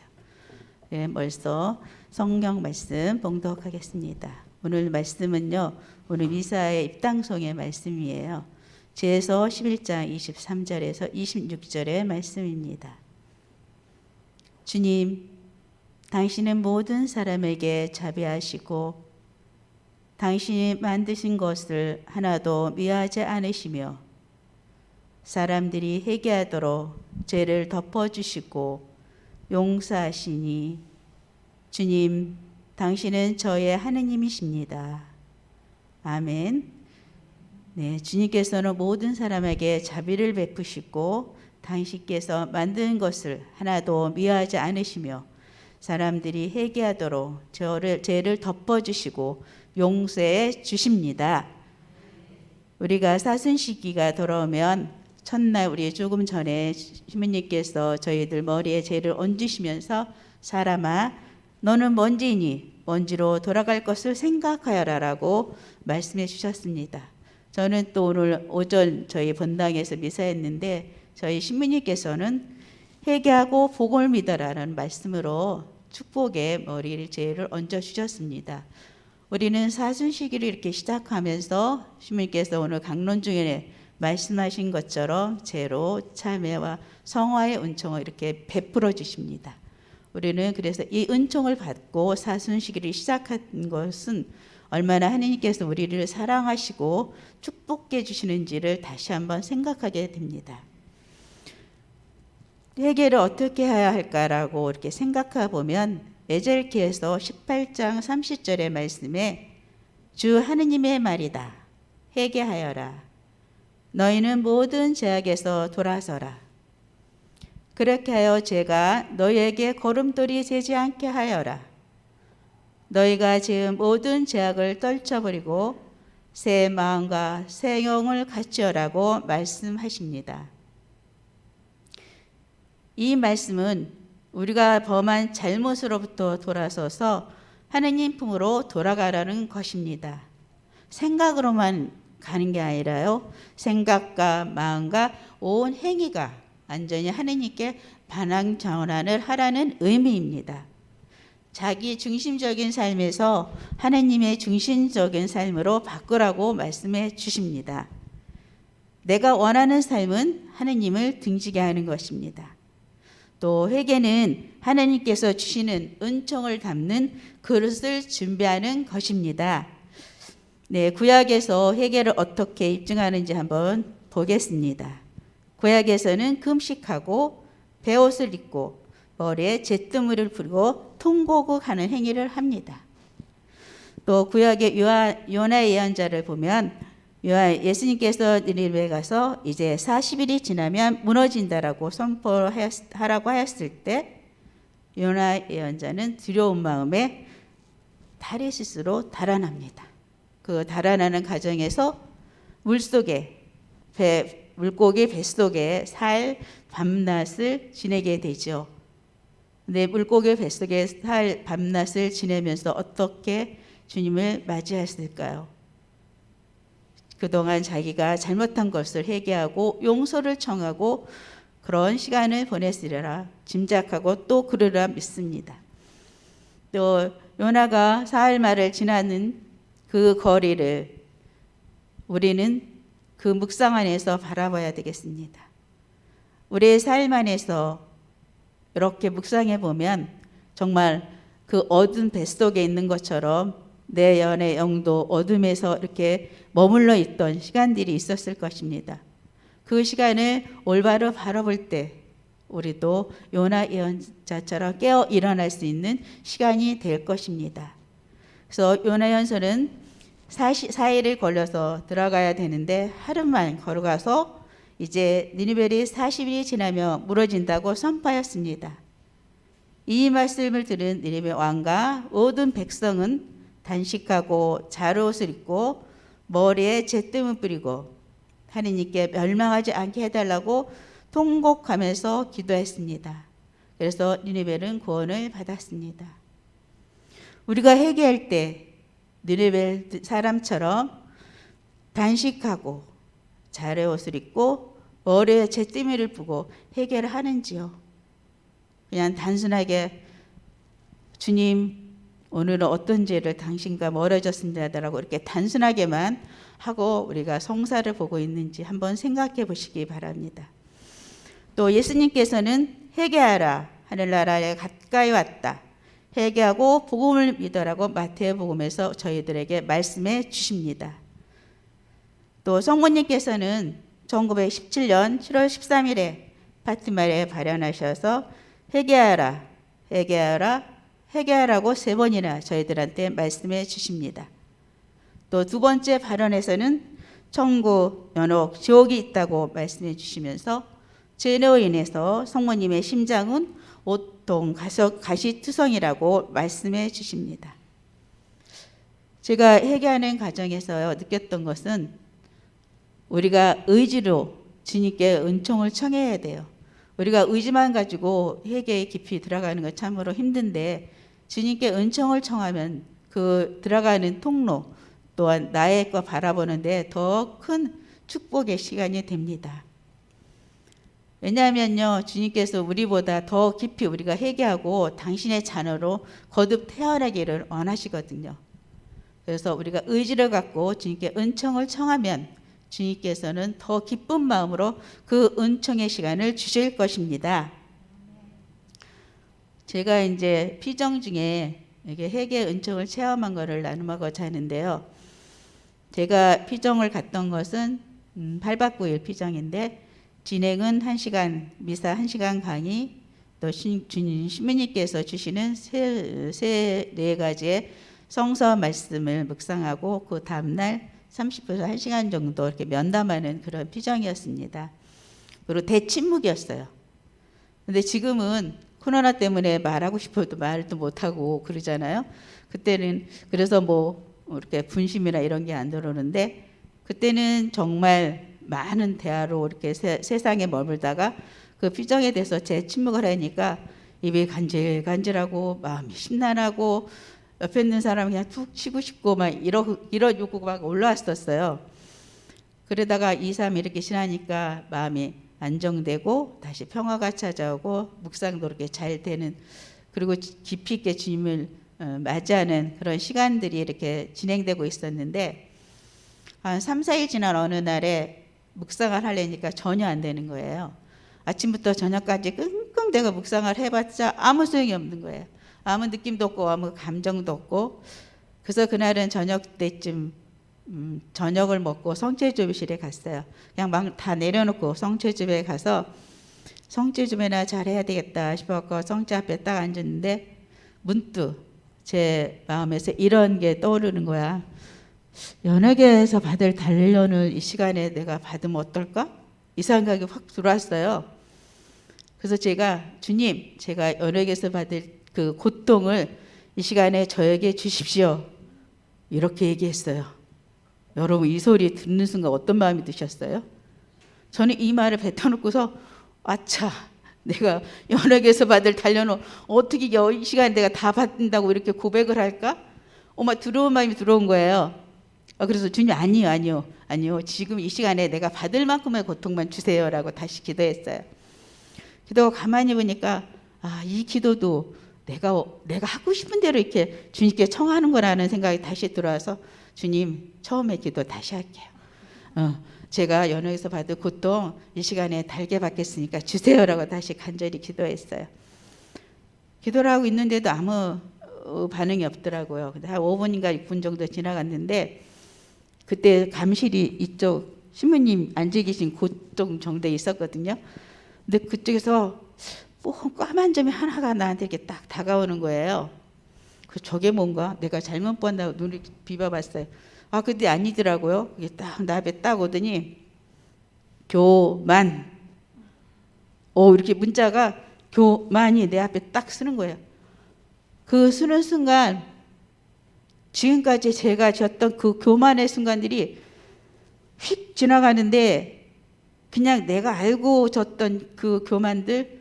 예, 벌써 성경 말씀 봉독하겠습니다. 오늘 말씀은요, 오늘 미사의 입당송의 말씀이에요. 제서 11장 23절에서 26절의 말씀입니다. 주님, 당신은 모든 사람에게 자비하시고 당신이 만드신 것을 하나도 미워하지 않으시며 사람들이 회개하도록 죄를 덮어주시고 용서하시니 주님, 당신은 저의 하느님이십니다. 아멘. 네, 주님께서는 모든 사람에게 자비를 베푸시고 당신께서 만든 것을 하나도 미워하지 않으시며 사람들이 회개하도록 죄를 덮어주시고 용서해 주십니다. 우리가 사순시기가 돌아오면 첫날 우리 조금 전에 시민님께서 저희들 머리에 죄를 얹으시면서 사람아 너는 먼지니 먼지로 돌아갈 것을 생각하여라 라고 말씀해 주셨습니다. 저는 또 오늘 오전 저희 본당에서 미사했는데 저희 신부님께서는 회개하고 복을 믿어라라는 말씀으로 축복의 머리를 죄를 얹어 주셨습니다. 우리는 사순시기를 이렇게 시작하면서 신부님께서 오늘 강론 중에 말씀하신 것처럼 죄로 참회와 성화의 은총을 이렇게 베풀어 주십니다. 우리는 그래서 이 은총을 받고 사순시기를 시작한 것은 얼마나 하나님께서 우리를 사랑하시고 축복해 주시는지를 다시 한번 생각하게 됩니다. 회개를 어떻게 해야 할까라고 이렇게 생각해 보면 에젤키에서 18장 30절의 말씀에 주 하느님의 말이다. 회개하여라. 너희는 모든 죄악에서 돌아서라. 그렇게 하여 죄가 너희에게 걸음돌이 되지 않게 하여라. 너희가 지은 모든 죄악을 떨쳐버리고 새 마음과 새 영을 갖추어라고 말씀하십니다. 이 말씀은 우리가 범한 잘못으로부터 돌아서서 하느님 품으로 돌아가라는 것입니다. 생각으로만 가는 게 아니라요, 생각과 마음과 온 행위가 완전히 하느님께 반항 전환을 하라는 의미입니다. 자기 중심적인 삶에서 하나님의 중심적인 삶으로 바꾸라고 말씀해 주십니다. 내가 원하는 삶은 하나님을 등지게 하는 것입니다. 또 회개는 하나님께서 주시는 은총을 담는 그릇을 준비하는 것입니다. 네, 구약에서 회개를 어떻게 입증하는지 한번 보겠습니다. 구약에서는 금식하고 베옷을 입고 머리에 잿더미를 부리고 통곡하는 행위를 합니다. 또 구약의 요나 예언자를 보면 예수님께서 니느웨에 가서 이제 40일이 지나면 무너진다라고 선포하라고 하였을 때 요나 예언자는 두려운 마음에 타르시스로 달아납니다. 그 달아나는 과정에서 물고기 뱃속에 살 밤낮을 지내게 되죠. 근데 물고기 뱃속에 살 밤낮을 지내면서 어떻게 주님을 맞이했을까요? 그동안 자기가 잘못한 것을 회개하고 용서를 청하고 그런 시간을 보냈으리라 짐작하고 또 그러라 믿습니다. 또 요나가 사흘 말을 지나는 그 거리를 우리는 그 묵상 안에서 바라봐야 되겠습니다. 우리의 삶 안에서 이렇게 묵상해 보면 정말 그 어두운 뱃속에 있는 것처럼 내 연의 영도 어둠에서 이렇게 머물러 있던 시간들이 있었을 것입니다. 그 시간을 올바로 바라볼 때 우리도 요나 예언자처럼 깨어 일어날 수 있는 시간이 될 것입니다. 그래서 요나 연설은 4일을 걸려서 들어가야 되는데 하루만 걸어가서 이제 니느웨이 40일이 지나며 무너진다고 선포하였습니다. 이 말씀을 들은 니느웨 왕과 모든 백성은 단식하고 자루옷을 입고 머리에 잿더미 뿌리고 하느님께 멸망하지 않게 해달라고 통곡하면서 기도했습니다. 그래서 니느웨는 구원을 받았습니다. 우리가 회개할 때 니느웨 사람처럼 단식하고 자레옷을 입고 머리에 잿더미를 부고 회개를 하는지요? 그냥 단순하게 주님 오늘은 어떤 죄를 당신과 멀어졌습니다라고 이렇게 단순하게만 하고 우리가 성사를 보고 있는지 한번 생각해 보시기 바랍니다. 또 예수님께서는 회개하라 하늘나라에 가까이 왔다. 회개하고 복음을 믿으라고 마태복음에서 저희들에게 말씀해 주십니다. 또 성모님께서는 1917년 7월 13일에 파티마에 발현하셔서 회개하라, 회개하라, 회개하라고 3번이나 저희들한테 말씀해 주십니다. 또 두 번째 발언에서는 천국, 연옥, 지옥이 있다고 말씀해 주시면서 죄로 인해서 성모님의 심장은 오통, 가시투성이라고 말씀해 주십니다. 제가 회개하는 과정에서 느꼈던 것은 우리가 의지로 주님께 은총을 청해야 돼요. 우리가 의지만 가지고 회개에 깊이 들어가는 건 참으로 힘든데 주님께 은총을 청하면 그 들어가는 통로 또한 나의 거 바라보는데 더 큰 축복의 시간이 됩니다. 왜냐하면요, 주님께서 우리보다 더 깊이 우리가 회개하고 당신의 자녀로 거듭 태어나기를 원하시거든요. 그래서 우리가 의지를 갖고 주님께 은총을 청하면 주님께서는 더 기쁜 마음으로 그 은총의 시간을 주실 것입니다. 제가 이제 피정 중에 이게 회개 은총을 체험한 것을 나누고자 하는데요. 제가 피정을 갔던 것은 8박 9일 피정인데 진행은 1시간, 미사 1시간 강의, 또 주님 신부님께서 주시는 세 가지의 성서 말씀을 묵상하고 그 다음날 30분에서 1시간 정도 이렇게 면담하는 그런 피정이었습니다. 그리고 대침묵이었어요. 근데 지금은 코로나 때문에 말하고 싶어도 말도 못하고 그러잖아요. 그때는 그래서 뭐 이렇게 분심이나 이런 게 안 들어오는데, 그때는 정말 많은 대화로 이렇게 세상에 머물다가 그 피정에 대해서 재침묵을 하니까 입이 간질간질하고 마음이 심란하고 옆에 있는 사람이 그냥 툭 치고 싶고 막 이런 욕구가 막 올라왔었어요. 그러다가 2, 3 이렇게 지나니까 마음이 안정되고 다시 평화가 찾아오고 묵상도 이렇게 잘 되는, 그리고 깊이 있게 주님을 맞이하는 그런 시간들이 이렇게 진행되고 있었는데, 한 3, 4일 지난 어느 날에 묵상을 하려니까 전혀 안 되는 거예요. 아침부터 저녁까지 끙끙대고 묵상을 해봤자 아무 소용이 없는 거예요. 아무 느낌도 없고 아무 감정도 없고. 그래서 그날은 저녁 때쯤 저녁을 먹고 성체조비실에 갔어요. 그냥 막 다 내려놓고 성체조비에 가서 성체조비나 잘해야 되겠다 싶어서 성체 앞에 딱 앉았는데 문득 제 마음에서 이런 게 떠오르는 거야. 연예계에서 받을 단련을 이 시간에 내가 받으면 어떨까? 이 생각이 확 들어왔어요. 그래서 제가 주님, 제가 연예계에서 받을 그 고통을 이 시간에 저에게 주십시오. 이렇게 얘기했어요. 여러분 이 소리 듣는 순간 어떤 마음이 드셨어요? 저는 이 말을 뱉어놓고서 아차, 내가 연예계에서 받을 단련을 어떻게 이 시간에 내가 다 받는다고 이렇게 고백을 할까? 들어온 마음이 들어온 거예요. 그래서 주님 아니요. 지금 이 시간에 내가 받을 만큼의 고통만 주세요라고 다시 기도했어요. 기도가 가만히 보니까 이 기도도 내가 하고 싶은 대로 이렇게 주님께 청하는 거라는 생각이 다시 들어와서 주님 처음에 기도 다시 할게요. 제가 연예에서 받을 고통 이 시간에 달게 받겠으니까 주세요라고 다시 간절히 기도했어요. 기도를 하고 있는데도 아무 반응이 없더라고요. 근데 한 5분인가 6분 정도 지나갔는데 그때 감실이 이쪽 신부님 앉아 계신 그쪽 정도에 있었거든요. 근데 그쪽에서 뭐 까만 점이 하나가 나한테 이렇게 딱 다가오는 거예요. 저게 뭔가 내가 잘못 봤나 눈을 비벼봤어요. 근데 아니더라고요. 이게 딱 나 앞에 딱 오더니 교만. 이렇게 문자가 교만이 내 앞에 딱 쓰는 거예요. 그 쓰는 순간 지금까지 제가 졌던 그 교만의 순간들이 휙 지나가는데, 그냥 내가 알고 졌던 그 교만들,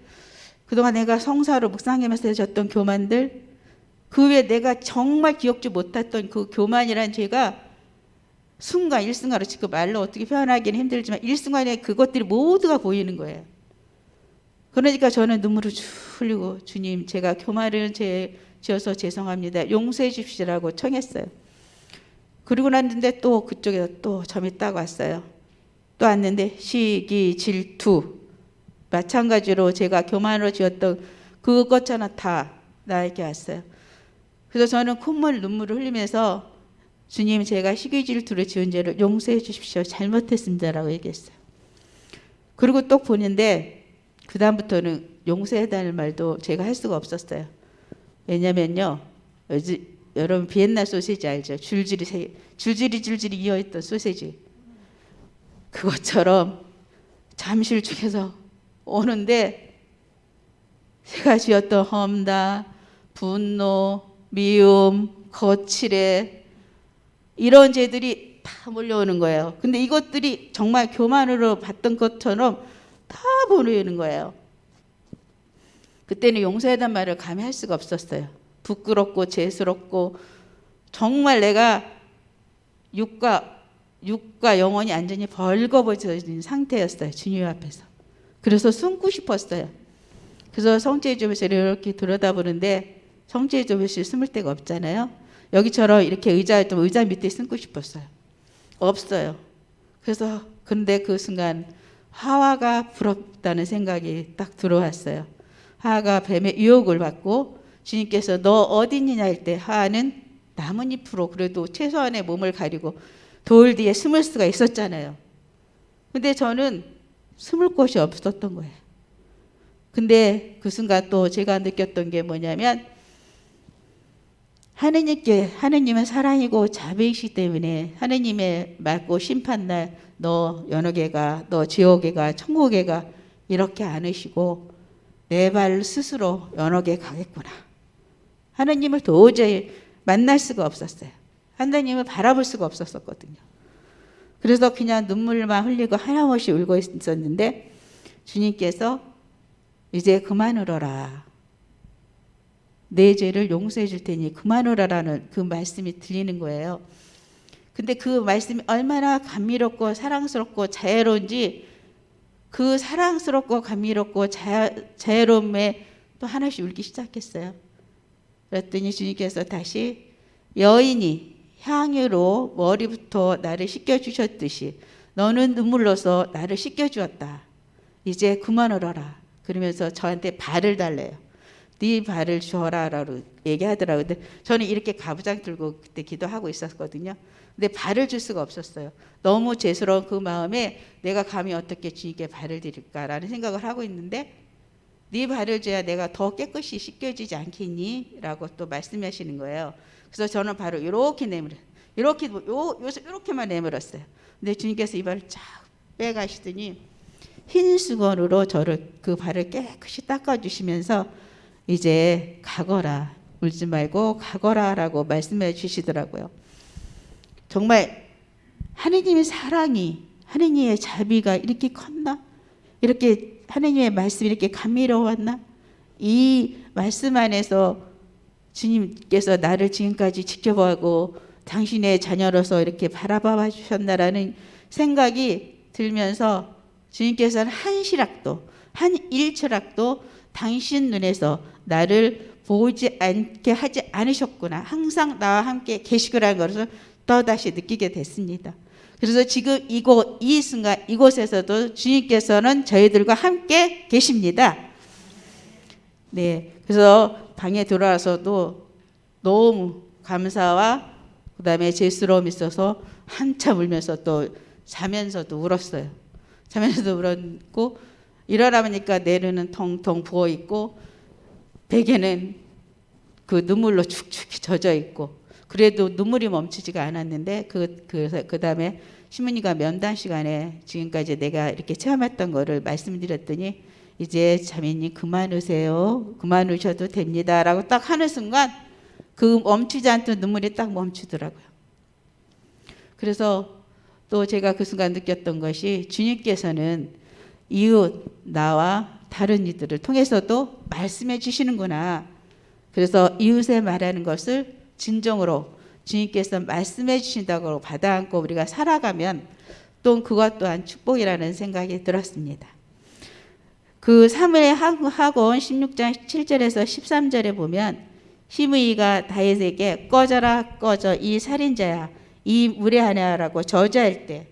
그동안 내가 성사로 묵상하면서 졌던 교만들, 그 외에 내가 정말 기억지 못했던 그 교만이라는 죄가 일순간으로 지금 말로 어떻게 표현하기는 힘들지만 일순간에 그것들이 모두가 보이는 거예요. 그러니까 저는 눈물을 쭉 흘리고 주님, 제가 교만을 지어서 죄송합니다. 용서해 주십시오라고 청했어요. 그리고 났는데 또 그쪽에서 또 점이 딱 왔어요. 또 왔는데 시기, 질투, 마찬가지로 제가 교만으로 지었던 그것처럼 다 나에게 왔어요. 그래서 저는 콧물 눈물을 흘리면서 주님, 제가 시기, 질투로 지은 죄를 용서해 주십시오. 잘못했습니다라고 얘기했어요. 그리고 또 보는데 그 다음부터는 용서해달라는 말도 제가 할 수가 없었어요. 왜냐면요, 여러분 비엔나 소시지 알죠? 줄줄이 이어있던 소시지. 그것처럼 잠실 중에서 오는데 제가 지었던 험다, 분노, 미움, 거칠애 이런 죄들이 다 몰려오는 거예요. 근데 이것들이 정말 교만으로 봤던 것처럼 다 보이는 거예요. 그때는 용서해단 말을 감히 할 수가 없었어요. 부끄럽고 죄스럽고 정말 내가 육과 영혼이 완전히 벌거벗어진 상태였어요. 주님 앞에서. 그래서 숨고 싶었어요. 그래서 성체조비실 이렇게 들여다보는데 성체조비실 숨을 데가 없잖아요. 여기처럼 이렇게 의자 밑에 숨고 싶었어요. 없어요. 그래서 근데 그 순간 하와가 부럽다는 생각이 딱 들어왔어요. 하와가 뱀의 유혹을 받고 주님께서 너 어디있느냐 할 때 하와는 나뭇잎으로 그래도 최소한의 몸을 가리고 돌 뒤에 숨을 수가 있었잖아요. 근데 저는 숨을 곳이 없었던 거예요. 근데 그 순간 또 제가 느꼈던 게 뭐냐면 하느님은 사랑이고 자비이시기 때문에 하느님의 맑고 심판날 너 연옥에 가, 너 지옥에 가, 천국에 가 이렇게 않으시고 내 발 스스로 연옥에 가겠구나. 하느님을 도저히 만날 수가 없었어요. 하느님을 바라볼 수가 없었거든요. 그래서 그냥 눈물만 흘리고 하염없이 울고 있었는데 주님께서 이제 그만 울어라. 내 죄를 용서해 줄 테니 그만 울어라는 그 말씀이 들리는 거예요. 근데 그 말씀이 얼마나 감미롭고 사랑스럽고 자애로운지 그 사랑스럽고 감미롭고 자애로움에 또 하나씩 울기 시작했어요. 그랬더니 주님께서 다시 여인이 향유로 머리부터 나를 씻겨주셨듯이 너는 눈물로서 나를 씻겨주었다. 이제 그만 울어라. 그러면서 저한테 발을 달래요. 네 발을 주어라라고 얘기하더라고요. 근데 저는 이렇게 가부장 들고 그때 기도하고 있었거든요. 근데 발을 줄 수가 없었어요. 너무 죄스러운 그 마음에 내가 감히 어떻게 주님께 발을 드릴까라는 생각을 하고 있는데 네 발을 줘야 내가 더 깨끗이 씻겨지지 않겠니? 라고 또 말씀하시는 거예요. 그래서 저는 바로 이렇게 내밀어요. 이렇게만 내밀었어요. 근데 주님께서 이 발을 쫙 빼가시더니 흰 수건으로 저를 그 발을 깨끗이 닦아주시면서 이제 가거라. 울지 말고 가거라 라고 말씀해 주시더라고요. 정말 하느님의 사랑이 하느님의 자비가 이렇게 컸나? 이렇게 하느님의 말씀이 이렇게 감미로웠나? 이 말씀 안에서 주님께서 나를 지금까지 지켜보고 당신의 자녀로서 이렇게 바라봐 주셨나라는 생각이 들면서 주님께서는 한 시락도 한 일초락도 당신 눈에서 나를 보지 않게 하지 않으셨구나. 항상 나와 함께 계시구라는 것을 또다시 느끼게 됐습니다. 그래서 지금 이 순간 이곳에서도 주님께서는 저희들과 함께 계십니다. 네, 그래서 방에 들어와서도 너무 감사와 그다음에 죄스러움이 있어서 한참 울면서 또 자면서도 울었어요. 자면서도 울었고 일어나보니까 내 눈은 텅텅 부어 있고 베개는 그 눈물로 축축히 젖어 있고 그래도 눈물이 멈추지가 않았는데 그 다음에 신문이가 면담 시간에 지금까지 내가 이렇게 체험했던 거를 말씀드렸더니 이제 자매님 그만 우세요. 그만 우셔도 됩니다. 라고 딱 하는 순간 그 멈추지 않던 눈물이 딱 멈추더라고요. 그래서 또 제가 그 순간 느꼈던 것이 주님께서는 이웃, 나와 다른 이들을 통해서도 말씀해 주시는구나. 그래서 이웃에 말하는 것을 진정으로 주님께서 말씀해 주신다고 받아안고 우리가 살아가면 또 그것 또한 축복이라는 생각이 들었습니다. 그 사무엘 하곤 16장 7절에서 13절에 보면 시므이가 다윗에게 꺼져라 꺼져 이 살인자야 이 무례하냐라고 저주할 때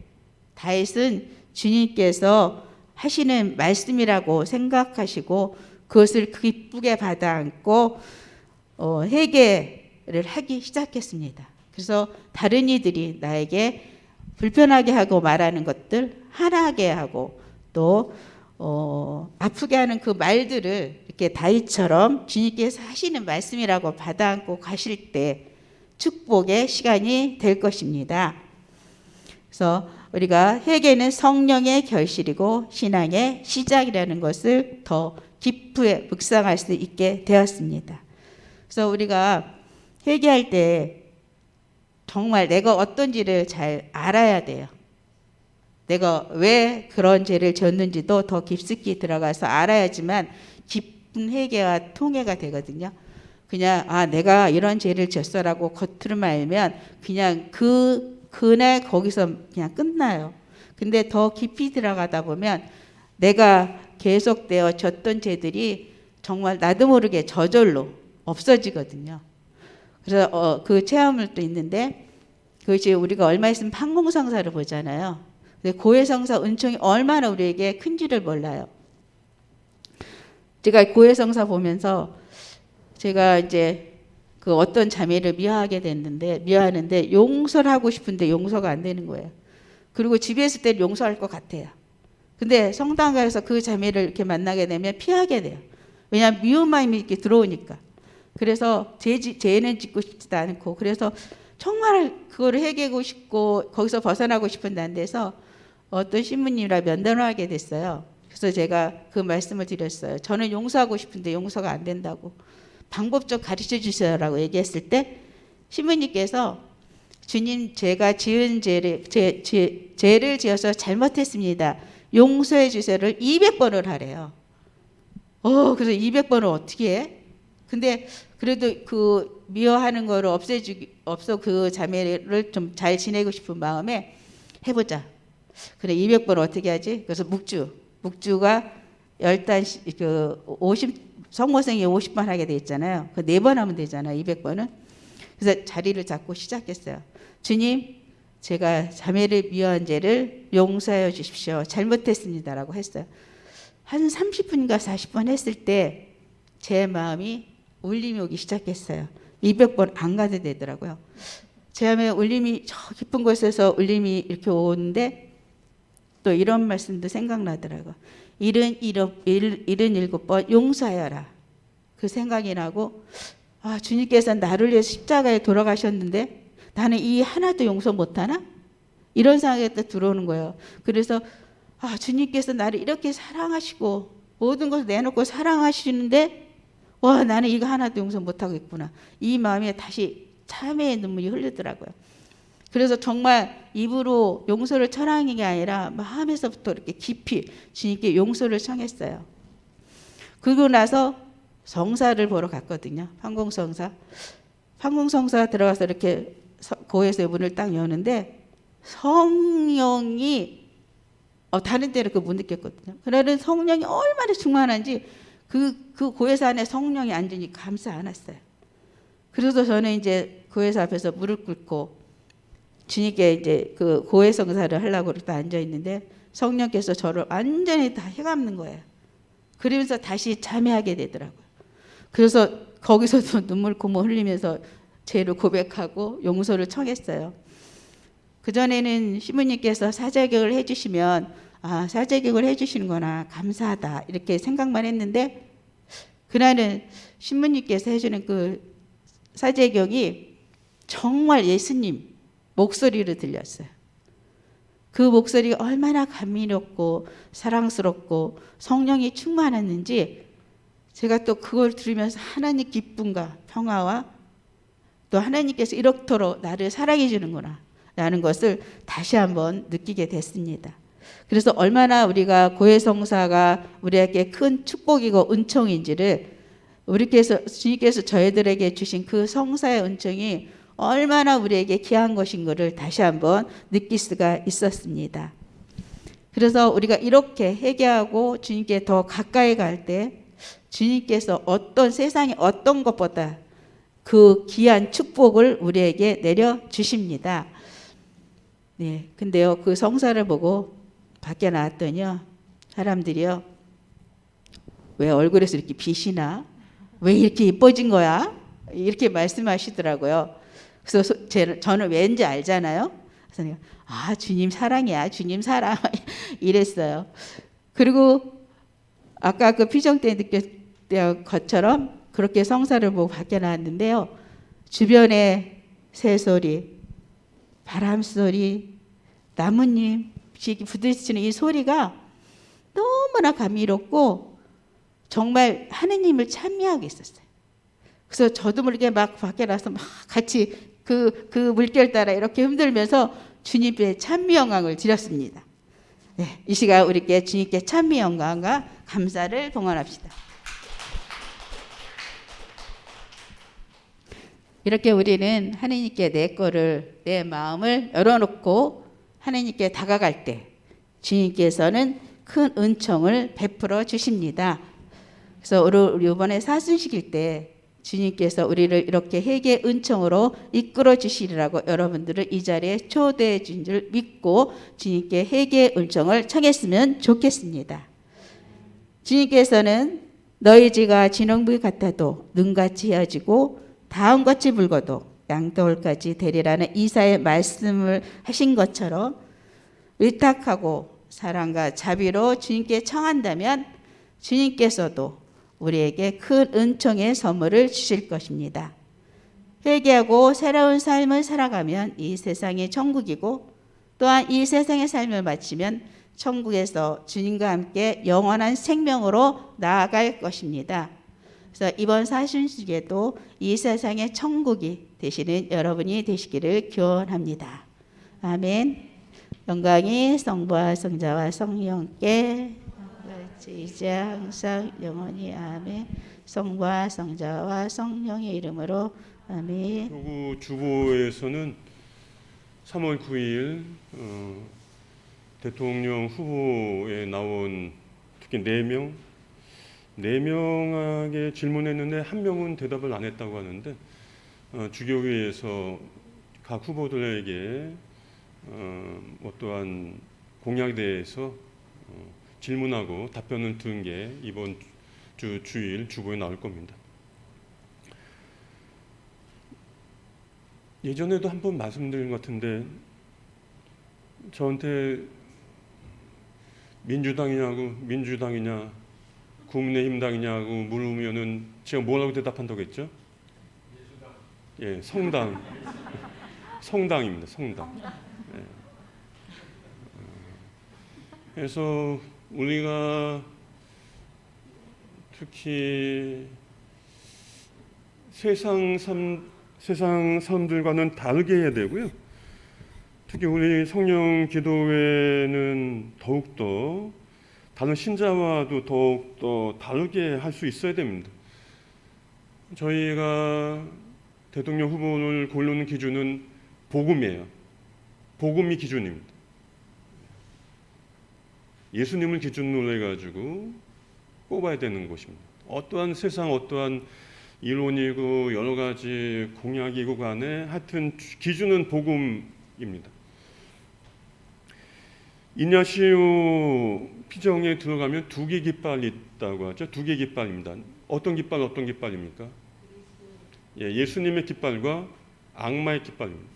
다윗은 주님께서 하시는 말씀이라고 생각하시고 그것을 기쁘게 받아안고 회개를 하기 시작했습니다. 그래서 다른 이들이 나에게 불편하게 하고 말하는 것들 화나게 하고 또 아프게 하는 그 말들을 이렇게 다윗처럼 주님께서 하시는 말씀이라고 받아안고 가실 때 축복의 시간이 될 것입니다. 그래서 우리가 회개는 성령의 결실이고 신앙의 시작이라는 것을 더 깊이 묵상할 수 있게 되었습니다. 그래서 우리가 회개할 때 정말 내가 어떤지를 잘 알아야 돼요. 내가 왜 그런 죄를 졌는지도 더 깊숙이 들어가서 알아야지만 깊은 회개와 통회가 되거든요. 그냥 내가 이런 죄를 졌어라고 겉으로만 알면 그냥 그날 거기서 그냥 끝나요. 근데 더 깊이 들어가다 보면 내가 계속되어 졌던 죄들이 정말 나도 모르게 저절로 없어지거든요. 그래서 그 체험을 또 있는데 그것이 우리가 얼마 있으면 판공성사를 보잖아요. 근데 고해성사 은총이 얼마나 우리에게 큰지를 몰라요. 제가 고해성사 보면서 제가 이제 그 어떤 자매를 미워하는데 용서를 하고 싶은데 용서가 안 되는 거예요. 그리고 집에 있을 때 용서할 것 같아요. 근데 성당 가서 그 자매를 이렇게 만나게 되면 피하게 돼요. 왜냐하면 미운 마음이 이렇게 들어오니까. 그래서 죄는 짓고 싶지도 않고, 그래서 정말 그거를 해결하고 싶고 거기서 벗어나고 싶은데 안 돼서 어떤 신부님이랑 면담을 하게 됐어요. 그래서 제가 그 말씀을 드렸어요. 저는 용서하고 싶은데 용서가 안 된다고. 방법 좀 가르쳐 주세요라고 얘기했을 때 신부님께서 주님, 제가 지은 죄를 지어서 잘못했습니다. 용서해 주세요를 200번을 하래요. 그래서 200번을 어떻게 해? 근데 그래도 그 미워하는 거를 없어 그 자매를 좀 잘 지내고 싶은 마음에 해보자. 그래, 200번 어떻게 하지? 그래서 묵주가 10단, 성모생이 50번 하게 돼 있잖아요. 그 4번 하면 되잖아요. 200번은. 그래서 자리를 잡고 시작했어요. 주님, 제가 자매를 미워한 죄를 용서해 주십시오. 잘못했습니다라고 했어요. 한 30분인가 40번 했을 때 제 마음이 울림이 오기 시작했어요. 200번 안 가도 되더라고요. 제 마음에 울림이, 저 깊은 곳에서 울림이 이렇게 오는데 또 이런 말씀도 생각나더라고요. 77번 용서하여라. 그 생각이 나고, 주님께서 나를 위해서 십자가에 돌아가셨는데 나는 이 하나도 용서 못하나? 이런 생각이 또 들어오는 거예요. 그래서 주님께서 나를 이렇게 사랑하시고 모든 것을 내놓고 사랑하시는데 나는 이거 하나도 용서 못하고 있구나. 이 마음에 다시 참회의 눈물이 흐르더라고요. 그래서 정말 입으로 용서를 청하는 게 아니라 마음에서부터 이렇게 깊이 주님께 용서를 청했어요. 그러고 나서 성사를 보러 갔거든요. 판공성사. 판공성사 들어가서 이렇게 고해서 문을 딱 여는데 성령이 다른 때는 그거 못 느꼈거든요. 그날은 성령이 얼마나 충만한지 그 고해사 안에 성령이 앉으니 감사 안 왔어요. 그래서 저는 이제 고해사 앞에서 무릎 꿇고 주님께 이제 그 고해성사를 하려고 딱 앉아 있는데 성령께서 저를 완전히 다 해감는 거예요. 그러면서 다시 참회하게 되더라고요. 그래서 거기서도 눈물 콧물 흘리면서 죄를 고백하고 용서를 청했어요. 그전에는 신부님께서 사제격을 해주시면 사제격을 해주시는구나, 감사하다 이렇게 생각만 했는데 그날은 신부님께서 해주는 그 사제격이 정말 예수님 목소리로 들렸어요. 그 목소리가 얼마나 감미롭고 사랑스럽고 성령이 충만했는지 제가 또 그걸 들으면서 하나님 기쁨과 평화와 또 하나님께서 이렇도록 나를 사랑해 주는구나 라는 것을 다시 한번 느끼게 됐습니다. 그래서 얼마나 우리가 고해성사가 우리에게 큰 축복이고 은총인지를 주님께서 저희들에게 주신 그 성사의 은총이 얼마나 우리에게 귀한 것인 것을 다시 한번 느낄 수가 있었습니다. 그래서 우리가 이렇게 회개하고 주님께 더 가까이 갈 때 주님께서 세상의 어떤 것보다 그 귀한 축복을 우리에게 내려주십니다. 네, 근데요, 그 성사를 보고 밖에 나왔더니요, 사람들이요, 왜 얼굴에서 이렇게 빛이 나? 왜 이렇게 이뻐진 거야? 이렇게 말씀하시더라고요. 그래서 저는 왠지 알잖아요. 그래서 주님 사랑이야, 주님 사랑 이랬어요. 그리고 아까 그 피정 때 느꼈던 것처럼 그렇게 성사를 보고 밖에 나왔는데요, 주변에 새소리, 바람소리, 나뭇잎이 부딪히는 이 소리가 너무나 감미롭고 정말 하느님을 찬미하고 있었어요. 그래서 저도 모르게 막 밖에 나서 막 같이 그 물결 따라 이렇게 흔들면서 주님께 찬미 영광을 드렸습니다. 네, 이 시간 우리께 주님께 찬미 영광과 감사를 봉헌합시다. 이렇게 우리는 하나님께 내 마음을 열어놓고 하나님께 다가갈 때 주님께서는 큰 은총을 베풀어 주십니다. 그래서 우리 이번에 사순식일 때 주님께서 우리를 이렇게 회개 은총으로 이끌어 주시리라고 여러분들을 이 자리에 초대해 준 줄 믿고 주님께 회개 은총을 청했으면 좋겠습니다. 주님께서는 너희 지가 진홍불 같아도 눈같이 헤어지고 다음같이 붉어도 양떠올까지 되리라는 이사의 말씀을 하신 것처럼 의탁하고 사랑과 자비로 주님께 청한다면 주님께서도 우리에게 큰 은총의 선물을 주실 것입니다. 회개하고 새로운 삶을 살아가면 이 세상이 천국이고 또한 이 세상의 삶을 마치면 천국에서 주님과 함께 영원한 생명으로 나아갈 것입니다. 그래서 이번 사순절에도 이 세상의 천국이 되시는 여러분이 되시기를 기원합니다. 아멘. 영광이 성부와 성자와 성령께 같이 이제 항상 영원히 아멘. 성부와 성자와 성령의 이름으로 아멘. 교구 주보에서는 3월 9일 대통령 후보에 나온 특히 4명에게 질문했는데 1명은 대답을 안 했다고 하는데 주교회에서 각 후보들에게 어떠한 공약에 대해서 질문하고 답변을 들은 게 이번 주일 주보에 나올 겁니다. 예전에도 한번 말씀드린 것 같은데 저한테 민주당이냐 국민의힘당이냐고 물으면은 제가 뭐라고 대답한다고 했죠? 예, 성당입니다. 성당. 예. 그래서 우리가 특히 세상 사람들과는 다르게 해야 되고요. 특히 우리 성령 기도회는 더욱더 다른 신자와도 더욱더 다르게 할 수 있어야 됩니다. 저희가 대통령 후보를 고르는 기준은 복음이에요. 복음이 기준입니다. 예수님을 기준으로 해가지고 뽑아야 되는 것입니다. 어떠한 세상 어떠한 이론이고 여러 가지 공약이고 간에 하여튼 기준은 복음입니다. 이냐시오 피정에 들어가면 2개 깃발이 있다고 하죠. 2개 깃발입니다. 어떤 깃발입니까? 예, 예수님의 깃발과 악마의 깃발입니다.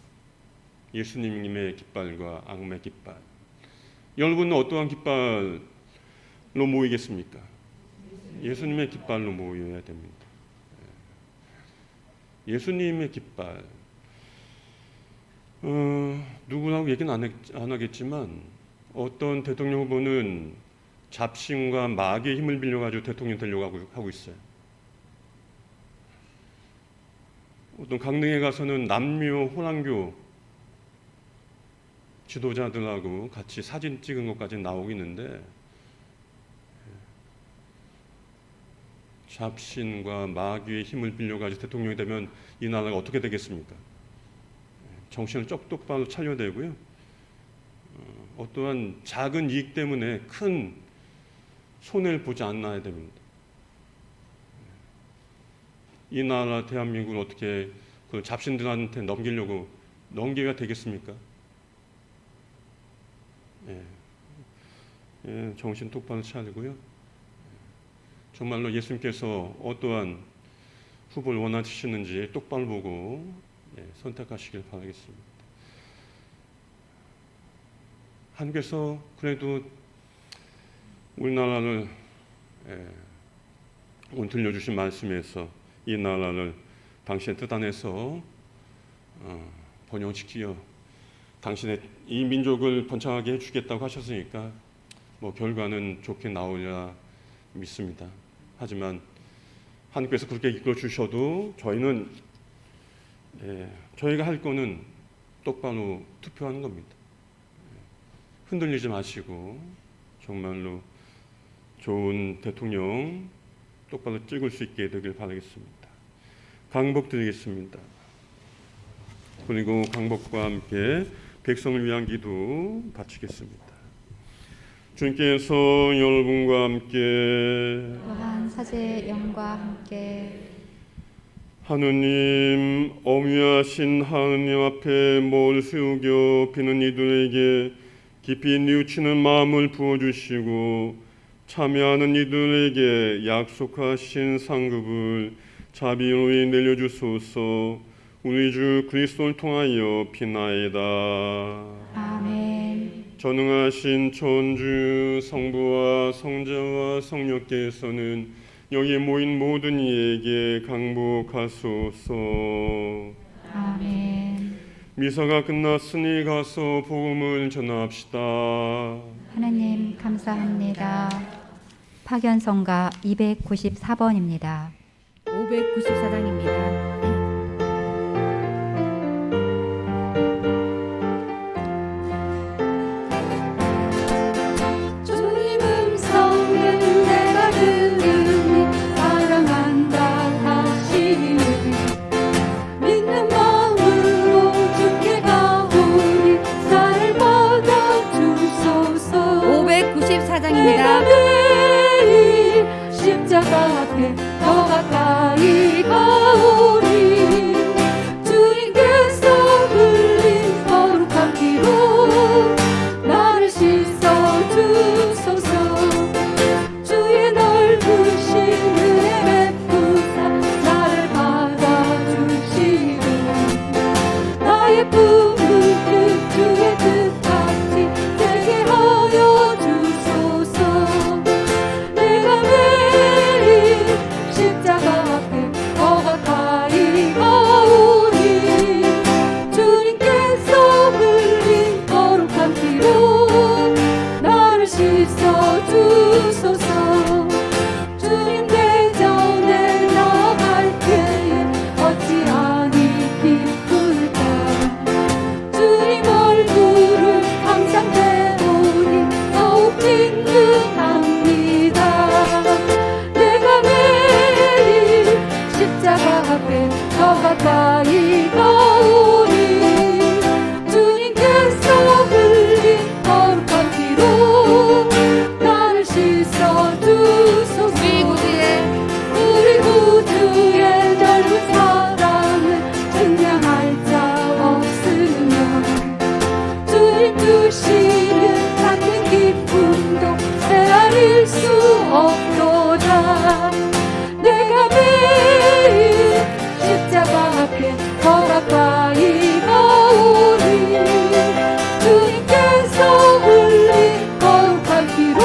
예수님의 깃발과 악마의 깃발. 여러분은 어떠한 깃발로 모이겠습니까? 예수님의 깃발로 모여야 됩니다. 예수님의 깃발. 누구라고 얘기는 안 하겠지만 어떤 대통령 후보는 잡신과 마귀의 힘을 빌려가지고 대통령 되려고 하고 있어요. 어떤 강릉에 가서는 남묘 호랑교 지도자들하고 같이 사진 찍은 것까지 나오고 있는데 잡신과 마귀의 힘을 빌려가지고 대통령이 되면 이 나라가 어떻게 되겠습니까? 정신을 똑바로 차려야 되고요. 어떠한 작은 이익 때문에 큰 손해를 보지 않아야 됩니다. 이 나라 대한민국을 어떻게 그 잡신들한테 넘기가 되겠습니까? 정신 똑바로 차리고요. 정말로 예수님께서 어떠한 후보를 원하시는지 똑바로 보고 선택하시길 바라겠습니다. 하나님께서 그래도 우리나라를 오늘 들려주신 말씀에서 이 나라를 당신의 뜻 안에서 번영시키어 당신의 이 민족을 번창하게 해주겠다고 하셨으니까 뭐 결과는 좋게 나오리라 믿습니다. 하지만 하나님께서 그렇게 이끌어 주셔도 저희는 저희가 할 거는 똑바로 투표하는 겁니다. 흔들리지 마시고 정말로 좋은 대통령 똑바로 찍을 수 있게 되길 바라겠습니다. 강복 드리겠습니다. 그리고 강복과 함께 백성을 위한 기도 바치겠습니다. 주님께서 여러분과 함께 또한 사제의 영과 함께 하느님 어미하신 하느님 앞에 머리 숙여 비는 이들에게 깊이 뉘우치는 마음을 부어주시고 참여하는 이들에게 약속하신 상급을 자비로이 내려주소서. 우리 주 그리스도를 통하여 비나이다. 아멘. 전능하신 천주 성부와 성자와 성령께서는 여기에 모인 모든 이에게 강복하소서. 아멘. 미사가 끝났으니 가서 복음을 전합시다. 하나님 감사합니다. 파견성가 294번입니다. 594장입니다. 주님 음성을 내가 들으니 사랑한다 하시니 믿는 마음으로 주께 가오니 나를 받아주소서. 594장입니다. 매일 십자가 앞에 더 가까이 가오니 주님께서 흘린 거룩한 피로 나를 씻어주소서. 주의 넓으신 은혜 베푸사 나를 받아주시고 나의 품을 뜻 주의 뜻같이 되게 하여 주소서. 내가 매일 십자가 앞에 더 가까이 가오니 주님께서 흘린 거룩한 피로 나를 씻어주소서. 주님 대전에 나아갈 때에 어찌하니 기쁠까. 주님 얼굴을 항상 배우니 더욱 진득합니다. 내가 매일 십자가 앞에 더 가까이 가오니 주님께서 흘린 거룩한 피로 나를 씻어주소서. 우리 구주의 넓은 사랑을 증명할 자 없으며 주님 주시는 같은 기쁨도 헤아릴 수 없도다. 내가 매일 십자가 앞에 더 가까이 가오니 주님께서 흘린 거룩한 피로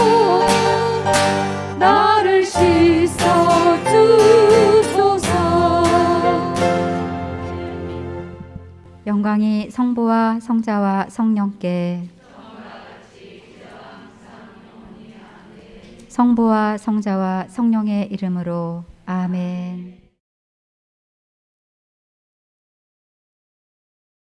나를 씻어주소서. 영광이 성부와 성자와 성령께 성부와 성자와 성령의 이름으로 아멘.